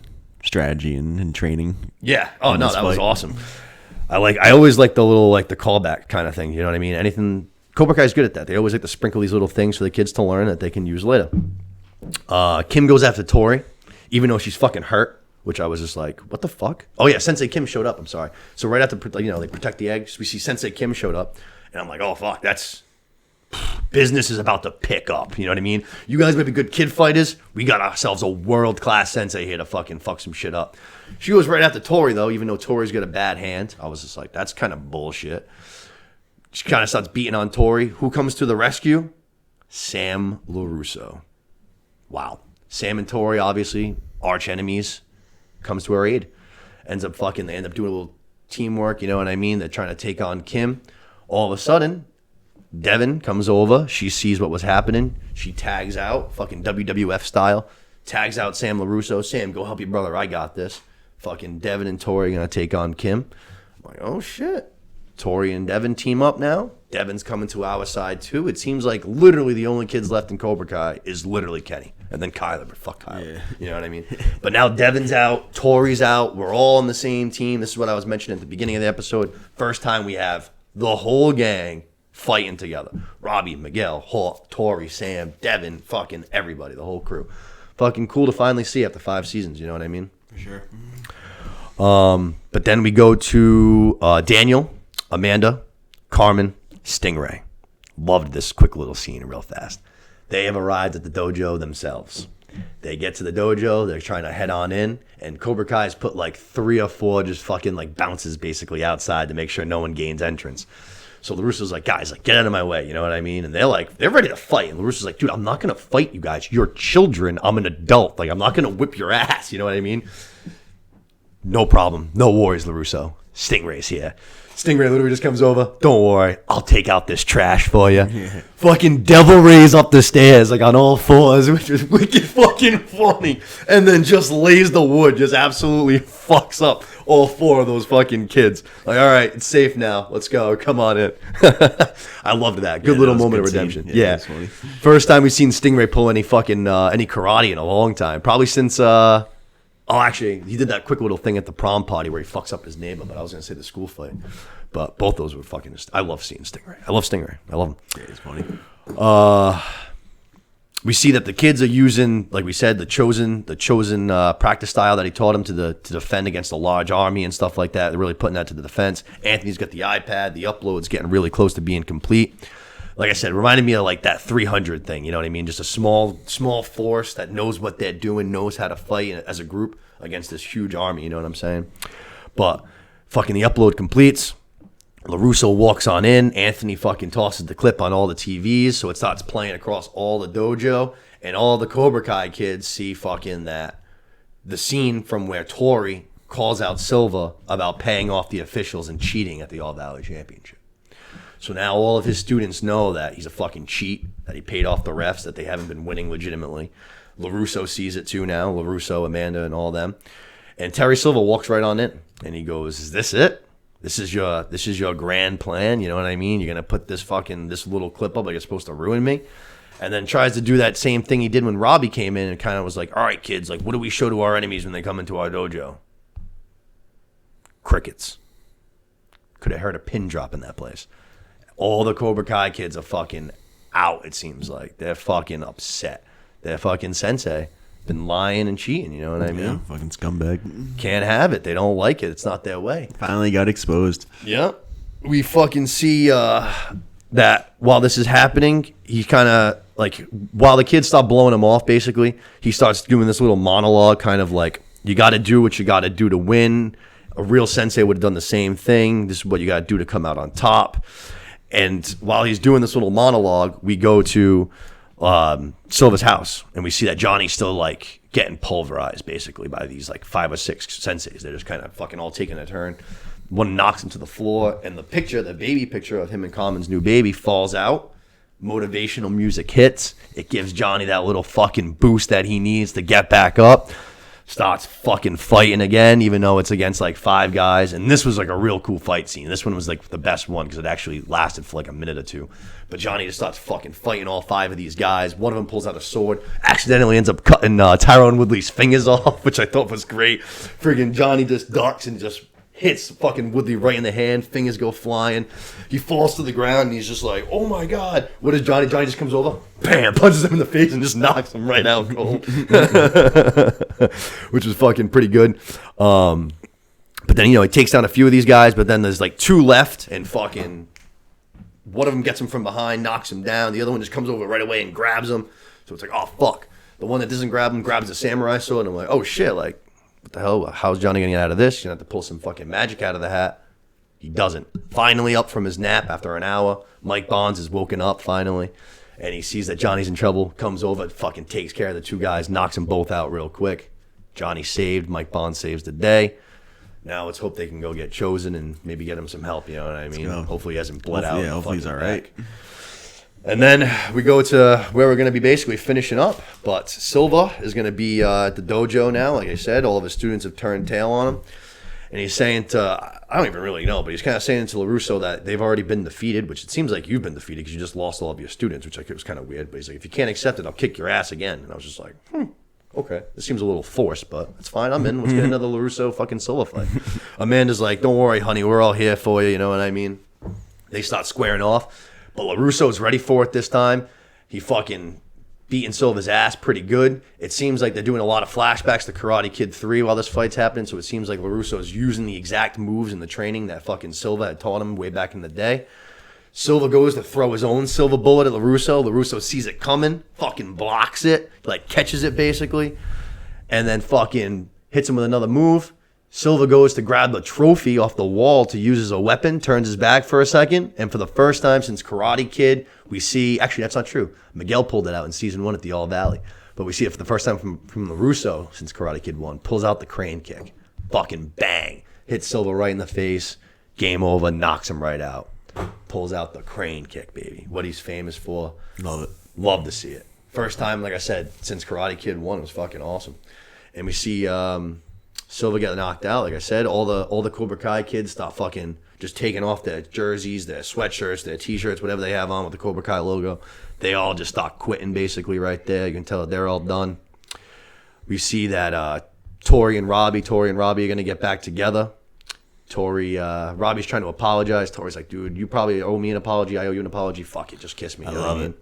strategy in training. Yeah. Oh, no, that was awesome. I always like the little, like the callback kind of thing, you know what I mean? Anything, Cobra Kai's good at that. They always like to sprinkle these little things for the kids to learn that they can use later. Kim goes after Tori, even though she's fucking hurt. Which I was just like, what the fuck? Oh, yeah, Sensei Kim showed up. I'm sorry. So right after, they protect the eggs, we see Sensei Kim showed up. And I'm like, oh, fuck, that's business is about to pick up. You know what I mean? You guys might be good kid fighters. We got ourselves a world-class sensei here to fucking fuck some shit up. She goes right after Tori, though, even though Tori's got a bad hand. I was just like, that's kind of bullshit. She kind of starts beating on Tori. Who comes to the rescue? Sam LaRusso. Wow. Sam and Tori, obviously, arch enemies, comes to her aid. They end up doing a little teamwork, you know what I mean? They're trying to take on Kim. All of a sudden, Devin comes over. She sees what was happening. She tags out, fucking WWF style. Tags out Sam LaRusso. Sam, go help your brother. I got this. Fucking Devin and Tori are going to take on Kim. I'm like, oh, shit. Tori and Devin team up now. Devin's coming to our side, too. It seems like literally the only kids left in Cobra Kai is literally Kenny. And then Kyler, but fuck Kyler. Yeah. You know what I mean? But now Devin's out. Tori's out. We're all on the same team. This is what I was mentioning at the beginning of the episode. First time we have the whole gang fighting together. Robbie, Miguel, Hawk, Tori, Sam, Devin, fucking everybody, the whole crew. Fucking cool to finally see after 5 seasons, you know what I mean? For sure. But then we go to Daniel, Amanda, Carmen, Stingray. Loved this quick little scene real fast. They have arrived at the dojo themselves. They get to the dojo, they're trying to head on in, and Cobra Kai's put like 3 or 4 just fucking like bounces basically outside to make sure no one gains entrance. So LaRusso's like, guys, like, get out of my way, you know what I mean? And they're ready to fight. And LaRusso's like, dude, I'm not going to fight you guys. You're children. I'm an adult. Like, I'm not going to whip your ass, you know what I mean? No problem. No worries, LaRusso. Stingray's here. Stingray literally just comes over. Don't worry. I'll take out this trash for you. Yeah. Fucking devil rays up the stairs, like on all 4s, which is wicked fucking funny. And then just lays the wood, just absolutely fucks up all 4 of those fucking kids. Like, all right, it's safe now. Let's go. Come on in. I loved that. Good little moment of redemption. Yeah. First time we've seen Stingray pull any fucking any karate in a long time. Probably since oh, actually, he did that quick little thing at the prom party where he fucks up his neighbor, but I was going to say the school fight. But both those were fucking... I love seeing Stingray. I love Stingray. I love him. Yeah, it's funny. We see that the kids are using, like we said, the chosen practice style that he taught them to defend against a large army and stuff like that. They're really putting that to the defense. Anthony's got the iPad. The upload's getting really close to being complete. Like I said, it reminded me of like that 300 thing, you know what I mean? Just a small force that knows what they're doing, knows how to fight as a group against this huge army, you know what I'm saying? But fucking the upload completes. LaRusso walks on in. Anthony fucking tosses the clip on all the TVs, so it starts playing across all the dojo, and all the Cobra Kai kids see fucking the scene from where Tori calls out Silva about paying off the officials and cheating at the All Valley Championship. So now all of his students know that he's a fucking cheat, that he paid off the refs, that they haven't been winning legitimately. LaRusso sees it too now, LaRusso, Amanda, and all them. And Terry Silva walks right on in, and he goes, is this it? This is your grand plan, you know what I mean? You're going to put this little clip up like it's supposed to ruin me? And then tries to do that same thing he did when Robbie came in and kind of was like, all right, kids, like, what do we show to our enemies when they come into our dojo? Crickets. Could have heard a pin drop in that place. All the Cobra Kai kids are fucking out, it seems like. They're fucking upset. Their fucking sensei been lying and cheating, you know what I mean? Yeah, fucking scumbag. Can't have it. They don't like it. It's not their way. Finally got exposed. Yeah. We fucking see that while this is happening, he kind of, like, while the kids stop blowing him off, basically, he starts doing this little monologue, kind of like, you got to do what you got to do to win. A real sensei would have done the same thing. This is what you got to do to come out on top. And while he's doing this little monologue, we go to Silva's house, and we see that Johnny's still like getting pulverized basically by these like 5 or 6 senseis. They're just kind of fucking all taking a turn. One knocks him to the floor, and the baby picture of him and Common's new baby falls out. Motivational music hits. It gives Johnny that little fucking boost that he needs to get back up. Starts fucking fighting again, even though it's against like 5 guys. And this was like a real cool fight scene. This one was like the best one because it actually lasted for like a minute or 2. But Johnny just starts fucking fighting all 5 of these guys. One of them pulls out a sword, accidentally ends up cutting Tyrone Woodley's fingers off, which I thought was great. Friggin' Johnny just ducks and just hits fucking Woodley right in the hand. Fingers go flying. He falls to the ground, and he's just like, oh my God. What is Johnny? Johnny just comes over, bam, punches him in the face and just knocks him right out cold. Which was fucking pretty good. But then, he takes down a few of these guys, but then there's like 2 left, and fucking one of them gets him from behind, knocks him down. The other one just comes over right away and grabs him. So it's like, oh, fuck. The one that doesn't grab him grabs the samurai sword. And I'm like, oh, shit. Like, what the hell? How's Johnny going to get out of this? You're going to have to pull some fucking magic out of the hat. He doesn't. Finally up from his nap after an hour. Mike Bonds is woken up finally. And he sees that Johnny's in trouble. Comes over, fucking takes care of the two guys. Knocks them both out real quick. Johnny saved. Mike Bonds saves the day. Now let's hope they can go get chosen and maybe get him some help. You know what I mean? Hopefully he hasn't bled out. Yeah, hopefully he's all right. And then we go to where we're going to be basically finishing up. But Silva is going to be at the dojo now. Like I said, all of his students have turned tail on him. And he's saying to, I don't even really know, but he's kind of saying to LaRusso that they've already been defeated, which it seems like you've been defeated because you just lost all of your students, which I think was kind of weird. But he's like, if you can't accept it, I'll kick your ass again. And I was just like, okay. This seems a little forced, but it's fine. I'm in. Let's get another LaRusso fucking Silva fight. Amanda's like, don't worry, honey. We're all here for you. You know what I mean? They start squaring off. But LaRusso's ready for it this time. He fucking beating Silva's ass pretty good. It seems like they're doing a lot of flashbacks to Karate Kid 3 while this fight's happening, so it seems like LaRusso's using the exact moves in the training that fucking Silva had taught him way back in the day. Silva goes to throw his own silver bullet at LaRusso. LaRusso sees it coming, fucking blocks it, like catches it basically, and then fucking hits him with another move. Silva goes to grab the trophy off the wall to use as a weapon, turns his back for a second, and for the first time since Karate Kid, we see, actually that's not true, Miguel pulled it out in season 1 at the All Valley, but we see it for the first time from LaRusso since Karate Kid 1, pulls out the crane kick, fucking bang, hits Silva right in the face, game over, knocks him right out, pulls out the crane kick, baby, what he's famous for. Love it. Love to see it. First time, like I said, since Karate Kid 1, it was fucking awesome. And we see Silva get knocked out. Like I said, all the Cobra Kai kids stop fucking just taking off their jerseys, their sweatshirts, their T-shirts, whatever they have on with the Cobra Kai logo. They all just start quitting basically right there. You can tell that they're all done. We see that Tori and Robbie are going to get back together. Robbie's trying to apologize. Tori's like, dude, you probably owe me an apology. I owe you an apology. Fuck it, just kiss me. I love it.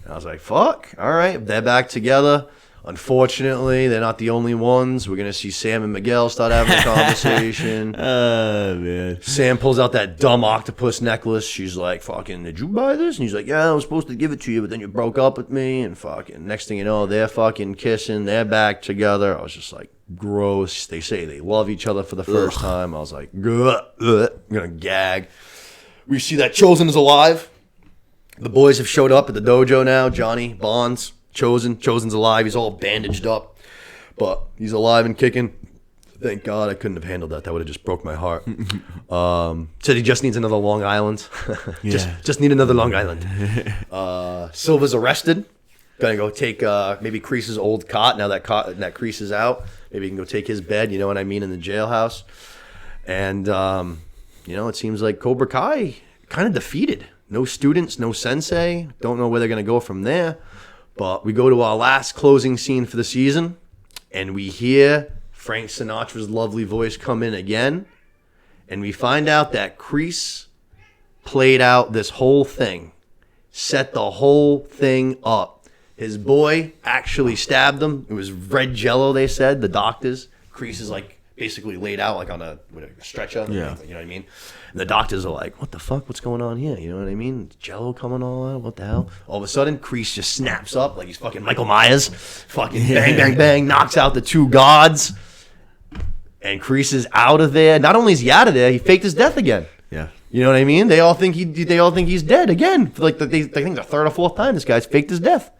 And I was like, fuck. All right, they're back together. Unfortunately, they're not the only ones. We're going to see Sam and Miguel start having a conversation. Oh, man. Sam pulls out that dumb octopus necklace. She's like, fucking, did you buy this? And he's like, yeah, I was supposed to give it to you, but then you broke up with me. And fucking, next thing you know, they're fucking kissing. They're back together. I was just like, gross. They say they love each other for the first time. I was like, I'm going to gag. We see that Chosen is alive. The boys have showed up at the dojo now. Johnny, Bonds. Chosen's alive. He's all bandaged up, but he's alive and kicking. Thank God I couldn't have handled that. That would have just broke my heart. Said he just needs another Long Island. just need another Long Island. Silva's arrested. Gonna go take maybe Kreese's old cot. Now that Kreese is out, maybe he can go take his bed. You know what I mean, in the jailhouse. And it seems like Cobra Kai kind of defeated. No students, no sensei. Don't know where they're gonna go from there. But we go to our last closing scene for the season, and we hear Frank Sinatra's lovely voice come in again, and we find out that Kreese played out this whole thing, set the whole thing up. His boy actually stabbed him. It was red jello, they said, the doctors. Kreese is like basically laid out like on a stretcher. Yeah. You know what I mean? And the doctors are like, what the fuck? What's going on here? You know what I mean? Jello coming on? What the hell? All of a sudden, Kreese just snaps up like he's fucking Michael Myers. Fucking bang, bang, bang. Knocks out the two gods. And Kreese is out of there. Not only is he out of there, he faked his death again. Yeah. You know what I mean? They all think he's dead again. For like they think the third or fourth time this guy's faked his death.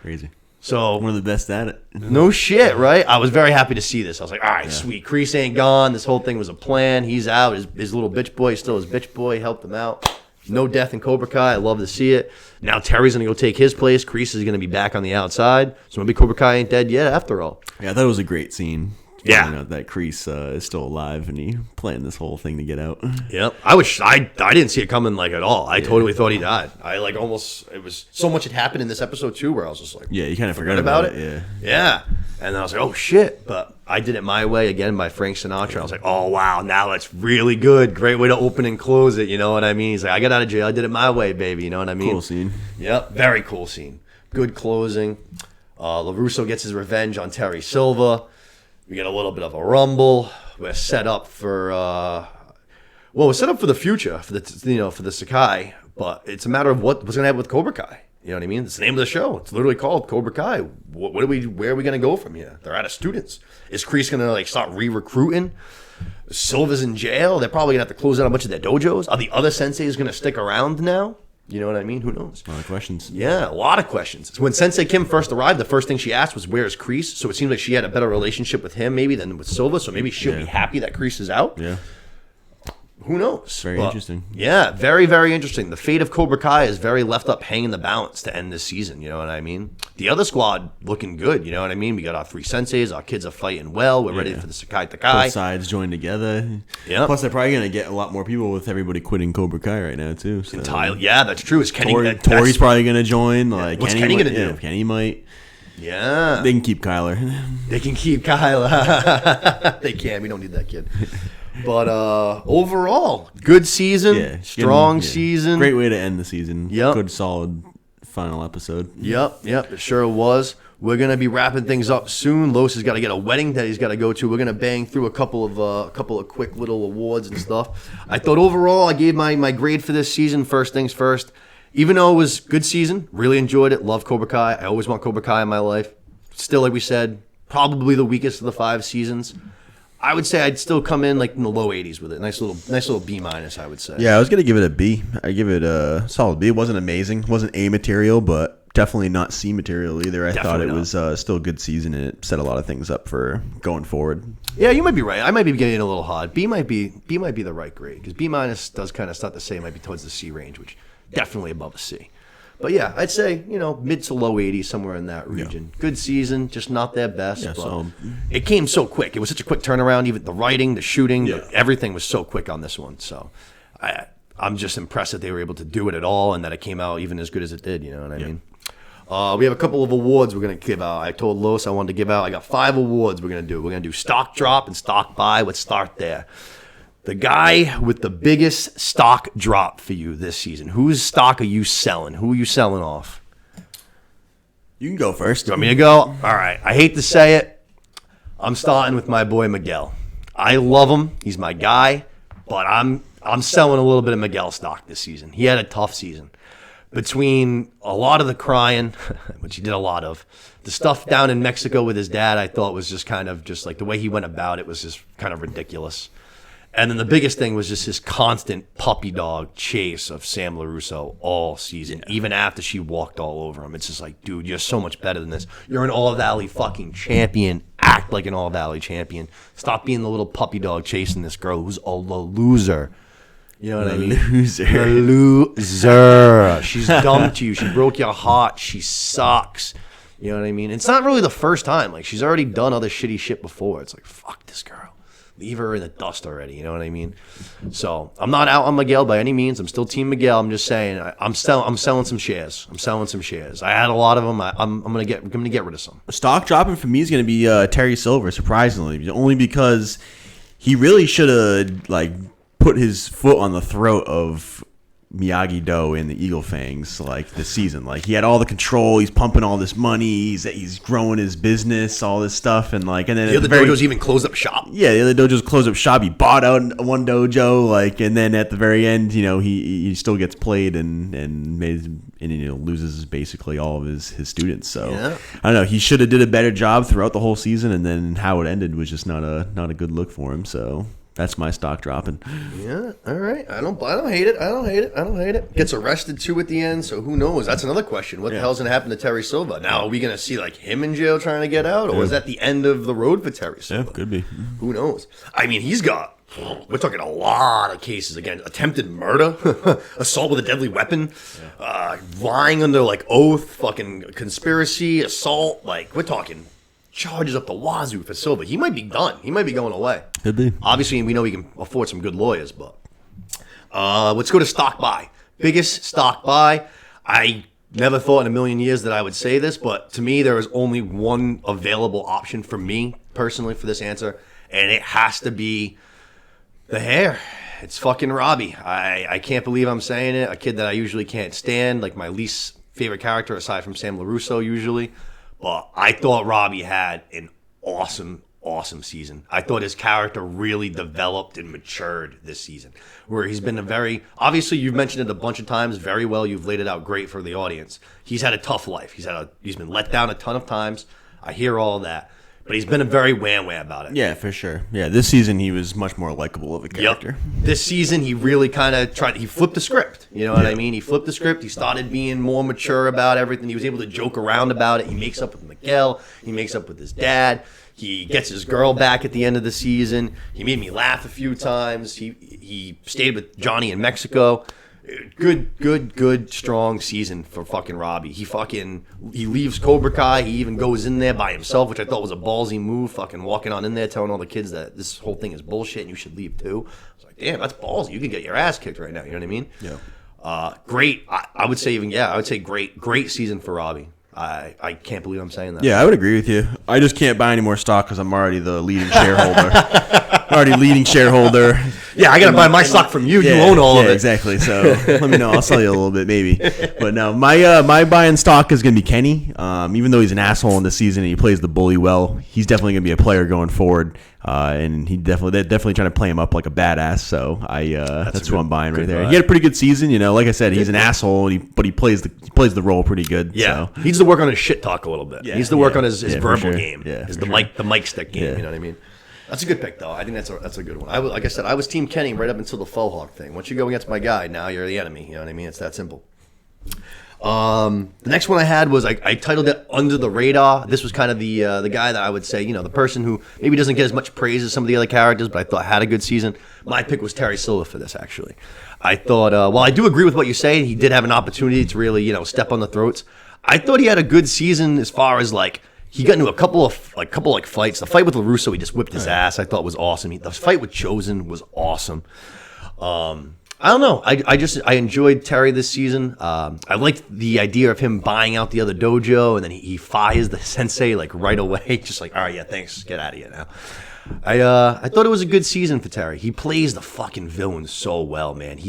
Crazy. So one of the best at it. No shit, right? I was very happy to see this. I was like, all right, sweet. Kreese ain't gone. This whole thing was a plan. He's out. His little bitch boy is still his bitch boy. Helped him out. No death in Cobra Kai. I love to see it. Now Terry's going to go take his place. Kreese is going to be back on the outside. So maybe Cobra Kai ain't dead yet after all. Yeah, that was a great scene. Yeah. That Kreese is still alive and he planned this whole thing to get out. Yep. I didn't see it coming like at all. I totally thought he died. I like almost, it was so much had happened in this episode too where I was just like, yeah, you kind of forgot about it. Yeah. And then I was like, oh shit. But I did it my way again by Frank Sinatra. I was like, oh wow, now that's really good. Great way to open and close it. You know what I mean? He's like, I got out of jail. I did it my way, baby. You know what I mean? Cool scene. Yep. Very cool scene. Good closing. LaRusso gets his revenge on Terry Silva. We get a little bit of a rumble. We're set up for we're set up for the future for the Sakai. But it's a matter of what's going to happen with Cobra Kai. You know what I mean? It's the name of the show. It's literally called Cobra Kai. Where are we going to go from here? They're out of students. Is Kreese going to like start re-recruiting? Silva's in jail. They're probably going to have to close down a bunch of their dojos. Are the other senseis going to stick around now? You know what I mean? Who knows? A lot of questions. Yeah, a lot of questions. When Sensei Kim first arrived, the first thing she asked was, "Where's Kreese?" So it seems like she had a better relationship with him maybe than with Silva. So maybe she'll be happy that Kreese is out. Yeah. Who knows? Very interesting. Yeah, very, very interesting. The fate of Cobra Kai is very left up hanging the balance to end this season. You know what I mean? The other squad looking good. You know what I mean? We got our 3 senseis. Our kids are fighting well. We're ready for the Sakai Takai. Both sides join together. Yeah. Plus, they're probably going to get a lot more people with everybody quitting Cobra Kai right now, too. So. Entirely. Yeah, that's true. Is Kenny? Tori's probably going to join. Like, what's Kenny going to do? Kenny might. Yeah. They can keep Kyler. They can keep Kyler. They can. We don't need that kid. But overall, good season, strong season. Great way to end the season. Yep. Good, solid final episode. Yep, it sure was. We're going to be wrapping things up soon. Los has got to get a wedding that he's got to go to. We're going to bang through a couple of quick little awards and stuff. I thought overall I gave my grade for this season. First things first. Even though it was a good season, really enjoyed it. Love Cobra Kai. I always want Cobra Kai in my life. Still, like we said, probably the weakest of the 5 seasons. I would say I'd still come in like in the low 80s with it. Nice little B-, I would say. Yeah, I was going to give it a B. I give it a solid B. It wasn't amazing. It wasn't A material, but definitely not C material either. I thought it was still a good season, and it set a lot of things up for going forward. Yeah, you might be right. I might be getting a little hard. B might be the right grade, because B- does kind of start to say might be towards the C range, which definitely above a C. But yeah, I'd say, mid to low 80s, somewhere in that region. Yeah. Good season, just not their best. Yeah, but it came so quick. It was such a quick turnaround. Even the writing, the shooting, everything was so quick on this one. So I'm just impressed that they were able to do it at all and that it came out even as good as it did. You know what I mean? We have a couple of awards we're going to give out. I told Los I wanted to give out. I got 5 awards we're going to do. We're going to do stock drop and stock buy. Let's start there. The guy with the biggest stock drop for you this season. Whose stock are you selling? Who are you selling off? You can go first. You want me to go? All right. I hate to say it. I'm starting with my boy Miguel. I love him. He's my guy. But I'm selling a little bit of Miguel stock this season. He had a tough season. Between a lot of the crying, which he did a lot of, the stuff down in Mexico with his dad, I thought was just kind of just like the way he went about it was just kind of ridiculous. And then the biggest thing was just his constant puppy dog chase of Sam LaRusso all season, even after she walked all over him. It's just like, dude, you're so much better than this. You're an All-Valley fucking champion. Act like an All-Valley champion. Stop being the little puppy dog chasing this girl who's a loser. You know what I mean? A loser. She's dumb to you. She broke your heart. She sucks. You know what I mean? It's not really the first time. Like, she's already done other shitty shit before. It's like, fuck this girl. Leave her in the dust already. You know what I mean? So I'm not out on Miguel by any means. I'm still Team Miguel. I'm just saying I'm selling some shares. I had a lot of them. I'm gonna get rid of some. Stock dropping for me is gonna be Terry Silver. Surprisingly, only because he really should have put his foot on the throat of Miyagi-Do in the Eagle Fangs this season. He had all the control. He's pumping all this money. He's growing his business, all this stuff, and then the other dojos even closed up shop. Yeah, the other dojos closed up shop. He bought out one dojo, and then at the very end, he still gets played and loses basically all of his students. So I don't know. He should have did a better job throughout the whole season, and then how it ended was just not a good look for him. So. That's my stock dropping. Yeah, all right. I don't hate it. Gets arrested too at the end, so who knows? That's another question. What the hell's gonna happen to Terry Silva? Now are we gonna see him in jail trying to get out, or is that the end of the road for Terry Silva? Yeah, could be. Who knows? I mean, we're talking a lot of cases again. Attempted murder, assault with a deadly weapon, lying under oath, fucking conspiracy, assault. We're talking charges up the wazoo for Silva. He might be done. He might be going away. Could be. Obviously, we know he can afford some good lawyers, but let's go to stock buy. Biggest stock buy. I never thought in a million years that I would say this, but to me, there is only one available option for me personally for this answer, and it has to be the hair. It's fucking Robbie. I can't believe I'm saying it. A kid that I usually can't stand, my least favorite character aside from Sam LaRusso usually. But I thought Robbie had an awesome awesome season. I thought his character really developed and matured this season, where he's been obviously you've mentioned it a bunch of times very well. You've laid it out great for the audience. He's had a tough life. He's been let down a ton of times. I hear all that. But he's been a very wham-wham about it. Yeah, for sure. Yeah, this season he was much more likable of a character. Yep. This season he really kind of he flipped the script. You know what I mean? He flipped the script. He started being more mature about everything. He was able to joke around about it. He makes up with Miguel. He makes up with his dad. He gets his girl back at the end of the season. He made me laugh a few times. He stayed with Johnny in Mexico. Good, strong season for fucking Robbie. He leaves Cobra Kai. He even goes in there by himself, which I thought was a ballsy move. Fucking walking on in there, telling all the kids that this whole thing is bullshit and you should leave too. I was like, damn, that's ballsy. You could get your ass kicked right now. You know what I mean? Yeah. Great. I would say great season for Robbie. I can't believe I'm saying that. Yeah, I would agree with you. I just can't buy any more stock because I'm already the leading shareholder. Yeah, I got to buy my stock from you. Yeah, you own all of it. Exactly. So let me know. I'll sell you a little bit maybe. But no, my buying stock is going to be Kenny. Even though he's an asshole in this season and he plays the bully well, he's definitely going to be a player going forward. And they're definitely trying to play him up like a badass. So that's who I'm buying right there. He had a pretty good season. You know, like I said, he's an asshole, but he plays the role pretty good. Yeah, so. he needs to work on his shit talk a little bit. Yeah, he needs to work on his verbal game. Yeah, the mic stick game. Yeah. You know what I mean? That's a good pick, though. I think that's a good one. Like I said, I was Team Kenny right up until the faux hawk thing. Once you go against my guy, now you're the enemy. You know what I mean? It's that simple. The next one I had was I titled it Under the Radar. This was kind of the guy that I would say, the person who maybe doesn't get as much praise as some of the other characters, but I thought had a good season. My pick was Terry Silva for this, actually. I thought, while I do agree with what you say, he did have an opportunity to really, step on the throats. I thought he had a good season as far as he got into a couple of fights. The fight with LaRusso, he just whipped his ass. I thought was awesome. The fight with Chosen was awesome. I don't know. I enjoyed Terry this season. I liked the idea of him buying out the other dojo, and then he fires the sensei right away. Just all right, yeah, thanks. Get out of here now. I thought it was a good season for Terry. He plays the fucking villain so well, man.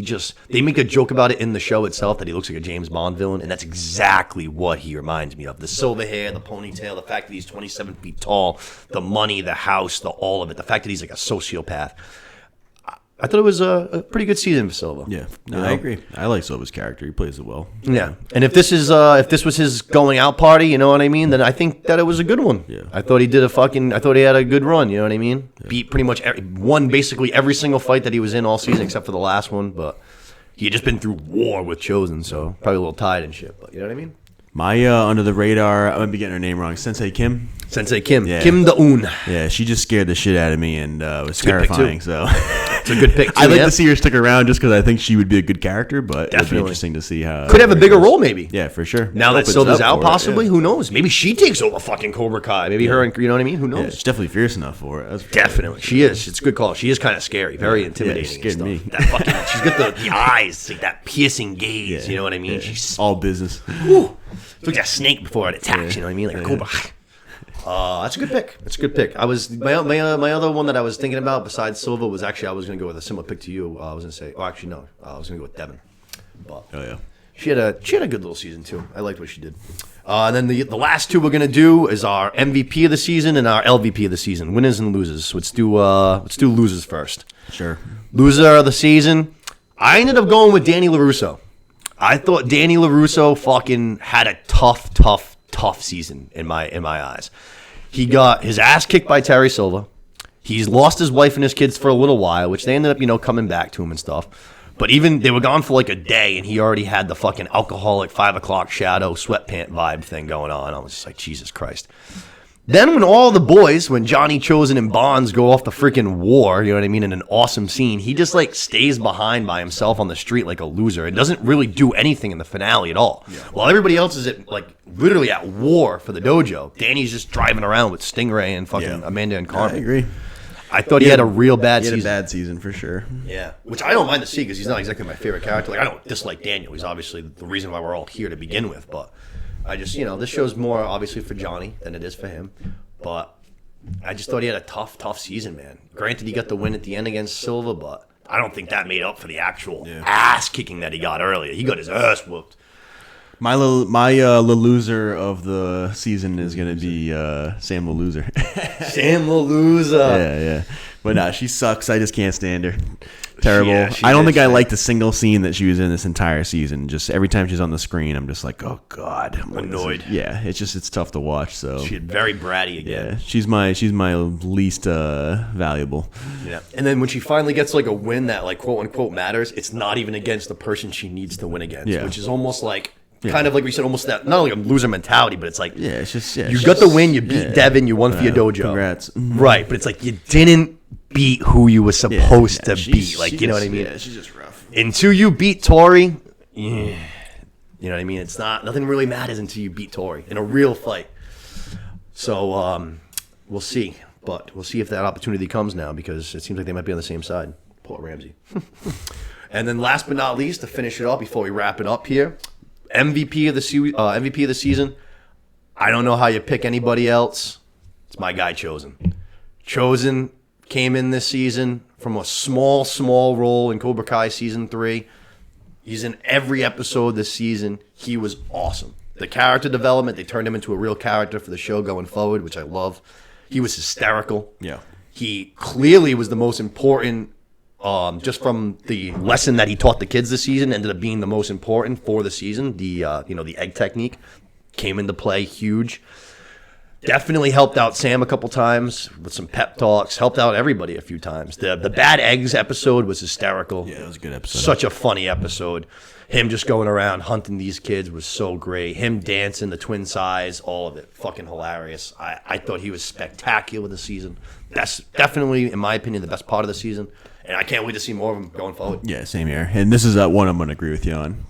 They make a joke about it in the show itself that he looks like a James Bond villain, and that's exactly what he reminds me of. The silver hair, the ponytail, the fact that he's 27 feet tall, the money, the house, all of it, the fact that he's like a sociopath. I thought it was a pretty good season for Silva. Yeah, I agree. I like Silva's character. He plays it well. Yeah, and if this was his going out party, you know what I mean, then I think that it was a good one. Yeah, I thought he had a good run. You know what I mean? Yeah. Beat pretty much won basically every single fight that he was in all season except for the last one. But he had just been through war with Chosen, so probably a little tired and shit. But you know what I mean? My Under the Radar, I might be getting her name wrong. Sensei Kim. Yeah. Kim Da-eun. Yeah, she just scared the shit out of me and was terrifying. So it's a good pick. Too, I'd like to see her stick around just because I think she would be a good character. But it'd be interesting to see how. Could have a bigger role, maybe. Yeah, for sure. Now that Silva's out, possibly. Yeah. Who knows? Maybe she takes over fucking Cobra Kai. Maybe her. And you know what I mean? Who knows? Yeah, she's definitely fierce enough for it. Definitely, she is. It's a good call. She is kind of scary, very intimidating. Yeah, scared me. That fucking. She's got the eyes, that piercing gaze. Yeah, you know what I mean? Yeah. She's all business. Whew. It's like a snake before it attacks. You know what I mean? Like a cobra. That's a good pick. I was my other one that I was thinking about besides Silva was actually I was going to go with a similar pick to you. I was going to say, I was going to go with Devin. But she had a good little season too. I liked what she did. And then the last two we're going to do is our MVP of the season and our LVP of the season, winners and losers. So let's do losers first. Sure. Loser of the season. I ended up going with Danny LaRusso. I thought Danny LaRusso fucking had a tough season in my eyes. He got his ass kicked by Terry Silva. He's lost his wife and his kids for a little while, which they ended up, coming back to him and stuff. But even they were gone for like a day, and he already had the fucking alcoholic 5 o'clock shadow sweatpant vibe thing going on. I was just like, Jesus Christ. Then when Johnny Chosen and Bonds go off the freaking war, you know what I mean, in an awesome scene, he just stays behind by himself on the street like a loser and doesn't really do anything in the finale at all. Yeah. While everybody else is literally at war for the dojo, Danny's just driving around with Stingray and fucking Amanda and Carmen. I agree. I thought he had a real bad season. He had a bad season for sure. Yeah, which I don't mind to see because he's not exactly my favorite character. I don't dislike Daniel. He's obviously the reason why we're all here to begin with, but I just, this show's more obviously for Johnny than it is for him. But I just thought he had a tough season, man. Granted, he got the win at the end against Silva, but I don't think that made up for the actual ass kicking that he got earlier. He got his ass whooped. My loser of the season is going to be Sam the Loser. Sam the Loser. Yeah. But no, she sucks. I just can't stand her. Terrible. Yeah, I don't think I liked a single scene that she was in this entire season. Just every time she's on the screen, I'm just like, oh God, I'm annoyed. It's tough to watch. So she's very bratty again. Yeah, she's my least valuable. Yeah, and then when she finally gets like a win that like quote unquote matters, it's not even against the person she needs to win against, which is almost like. Yeah. Kind of like we said, almost that, not like a loser mentality, but it's like, it's just, you got the win, you beat Devin, you won for your dojo. Congrats. Right, but it's like, you didn't beat who you were supposed to beat. Like, you know what I mean? Yeah, she's just rough. Until you beat Tori, you know what I mean? It's nothing really matters until you beat Tori in a real fight. So, we'll see. But we'll see if that opportunity comes now, because it seems like they might be on the same side. Poor Ramsey. And then last but not least, to finish it up before we wrap it up here, MVP of the season. I don't know how you pick anybody else. It's my guy Chosen. Chosen came in this season from a small role in Cobra Kai season 3. He's in every episode this season. He was awesome. The character development, they turned him into a real character for the show going forward, which I love. He was hysterical. Yeah. He clearly was the most important. Just from the lesson that he taught the kids this season, ended up being the most important for the season. The the egg technique came into play huge. Definitely helped out Sam a couple times with some pep talks. Helped out everybody a few times. The bad eggs episode was hysterical. Yeah, it was a good episode. Such a funny episode. Him just going around hunting these kids was so great. Him dancing, the twin size, all of it, fucking hilarious. I thought he was spectacular this season. That's definitely, in my opinion, the best part of the season. And I can't wait to see more of them going forward. Yeah, same here. And this is one I'm going to agree with you on.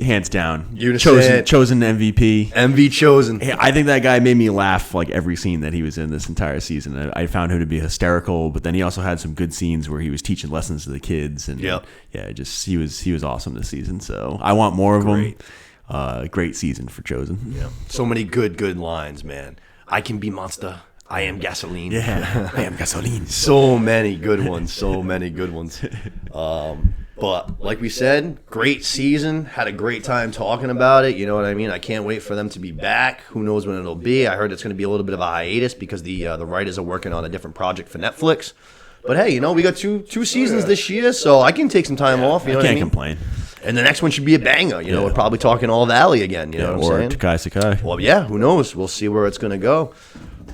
Hands down. Chosen MVP. MV Chosen. I think that guy made me laugh like every scene that he was in this entire season. I found him to be hysterical, but then he also had some good scenes where he was teaching lessons to the kids. And he was awesome this season. So I want more of him. Great season for Chosen. Yeah. So many good lines, man. I can be monster. I am gasoline. Yeah, I am gasoline. So many good ones. But like we said, great season. Had a great time talking about it. You know what I mean? I can't wait for them to be back. Who knows when it'll be? I heard it's going to be a little bit of a hiatus because the writers are working on a different project for Netflix. But hey, we got two seasons this year, so I can take some time off. You know I can't what I mean? Complain. And the next one should be a banger. We're probably talking All Valley again. You know what I'm saying? Or Takai Sakai. Well, yeah, who knows? We'll see where it's going to go.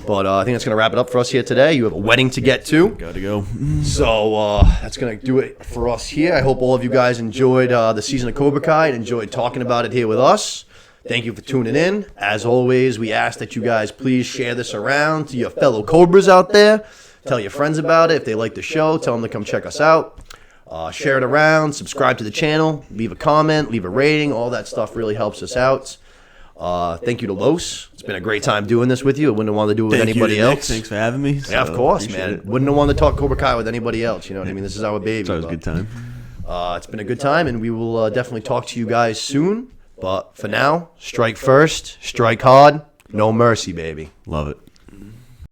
But I think that's going to wrap it up for us here today. You have a wedding to get to. Got to go. So that's going to do it for us here. I hope all of you guys enjoyed the season of Cobra Kai and enjoyed talking about it here with us. Thank you for tuning in. As always, we ask that you guys please share this around to your fellow Cobras out there. Tell your friends about it. If they like the show, tell them to come check us out. Share it around. Subscribe to the channel. Leave a comment. Leave a rating. All that stuff really helps us out. Thank you to Los. It's been a great time doing this with you. I wouldn't have wanted to do it with anybody else. Thanks for having me. Yeah, of course, man. Wouldn't have wanted to talk Cobra Kai with anybody else. You know what I mean? This is our baby. It's always a good time. It's been a good time, and we will definitely talk to you guys soon. But for now, strike first, strike hard, no mercy, baby. Love it.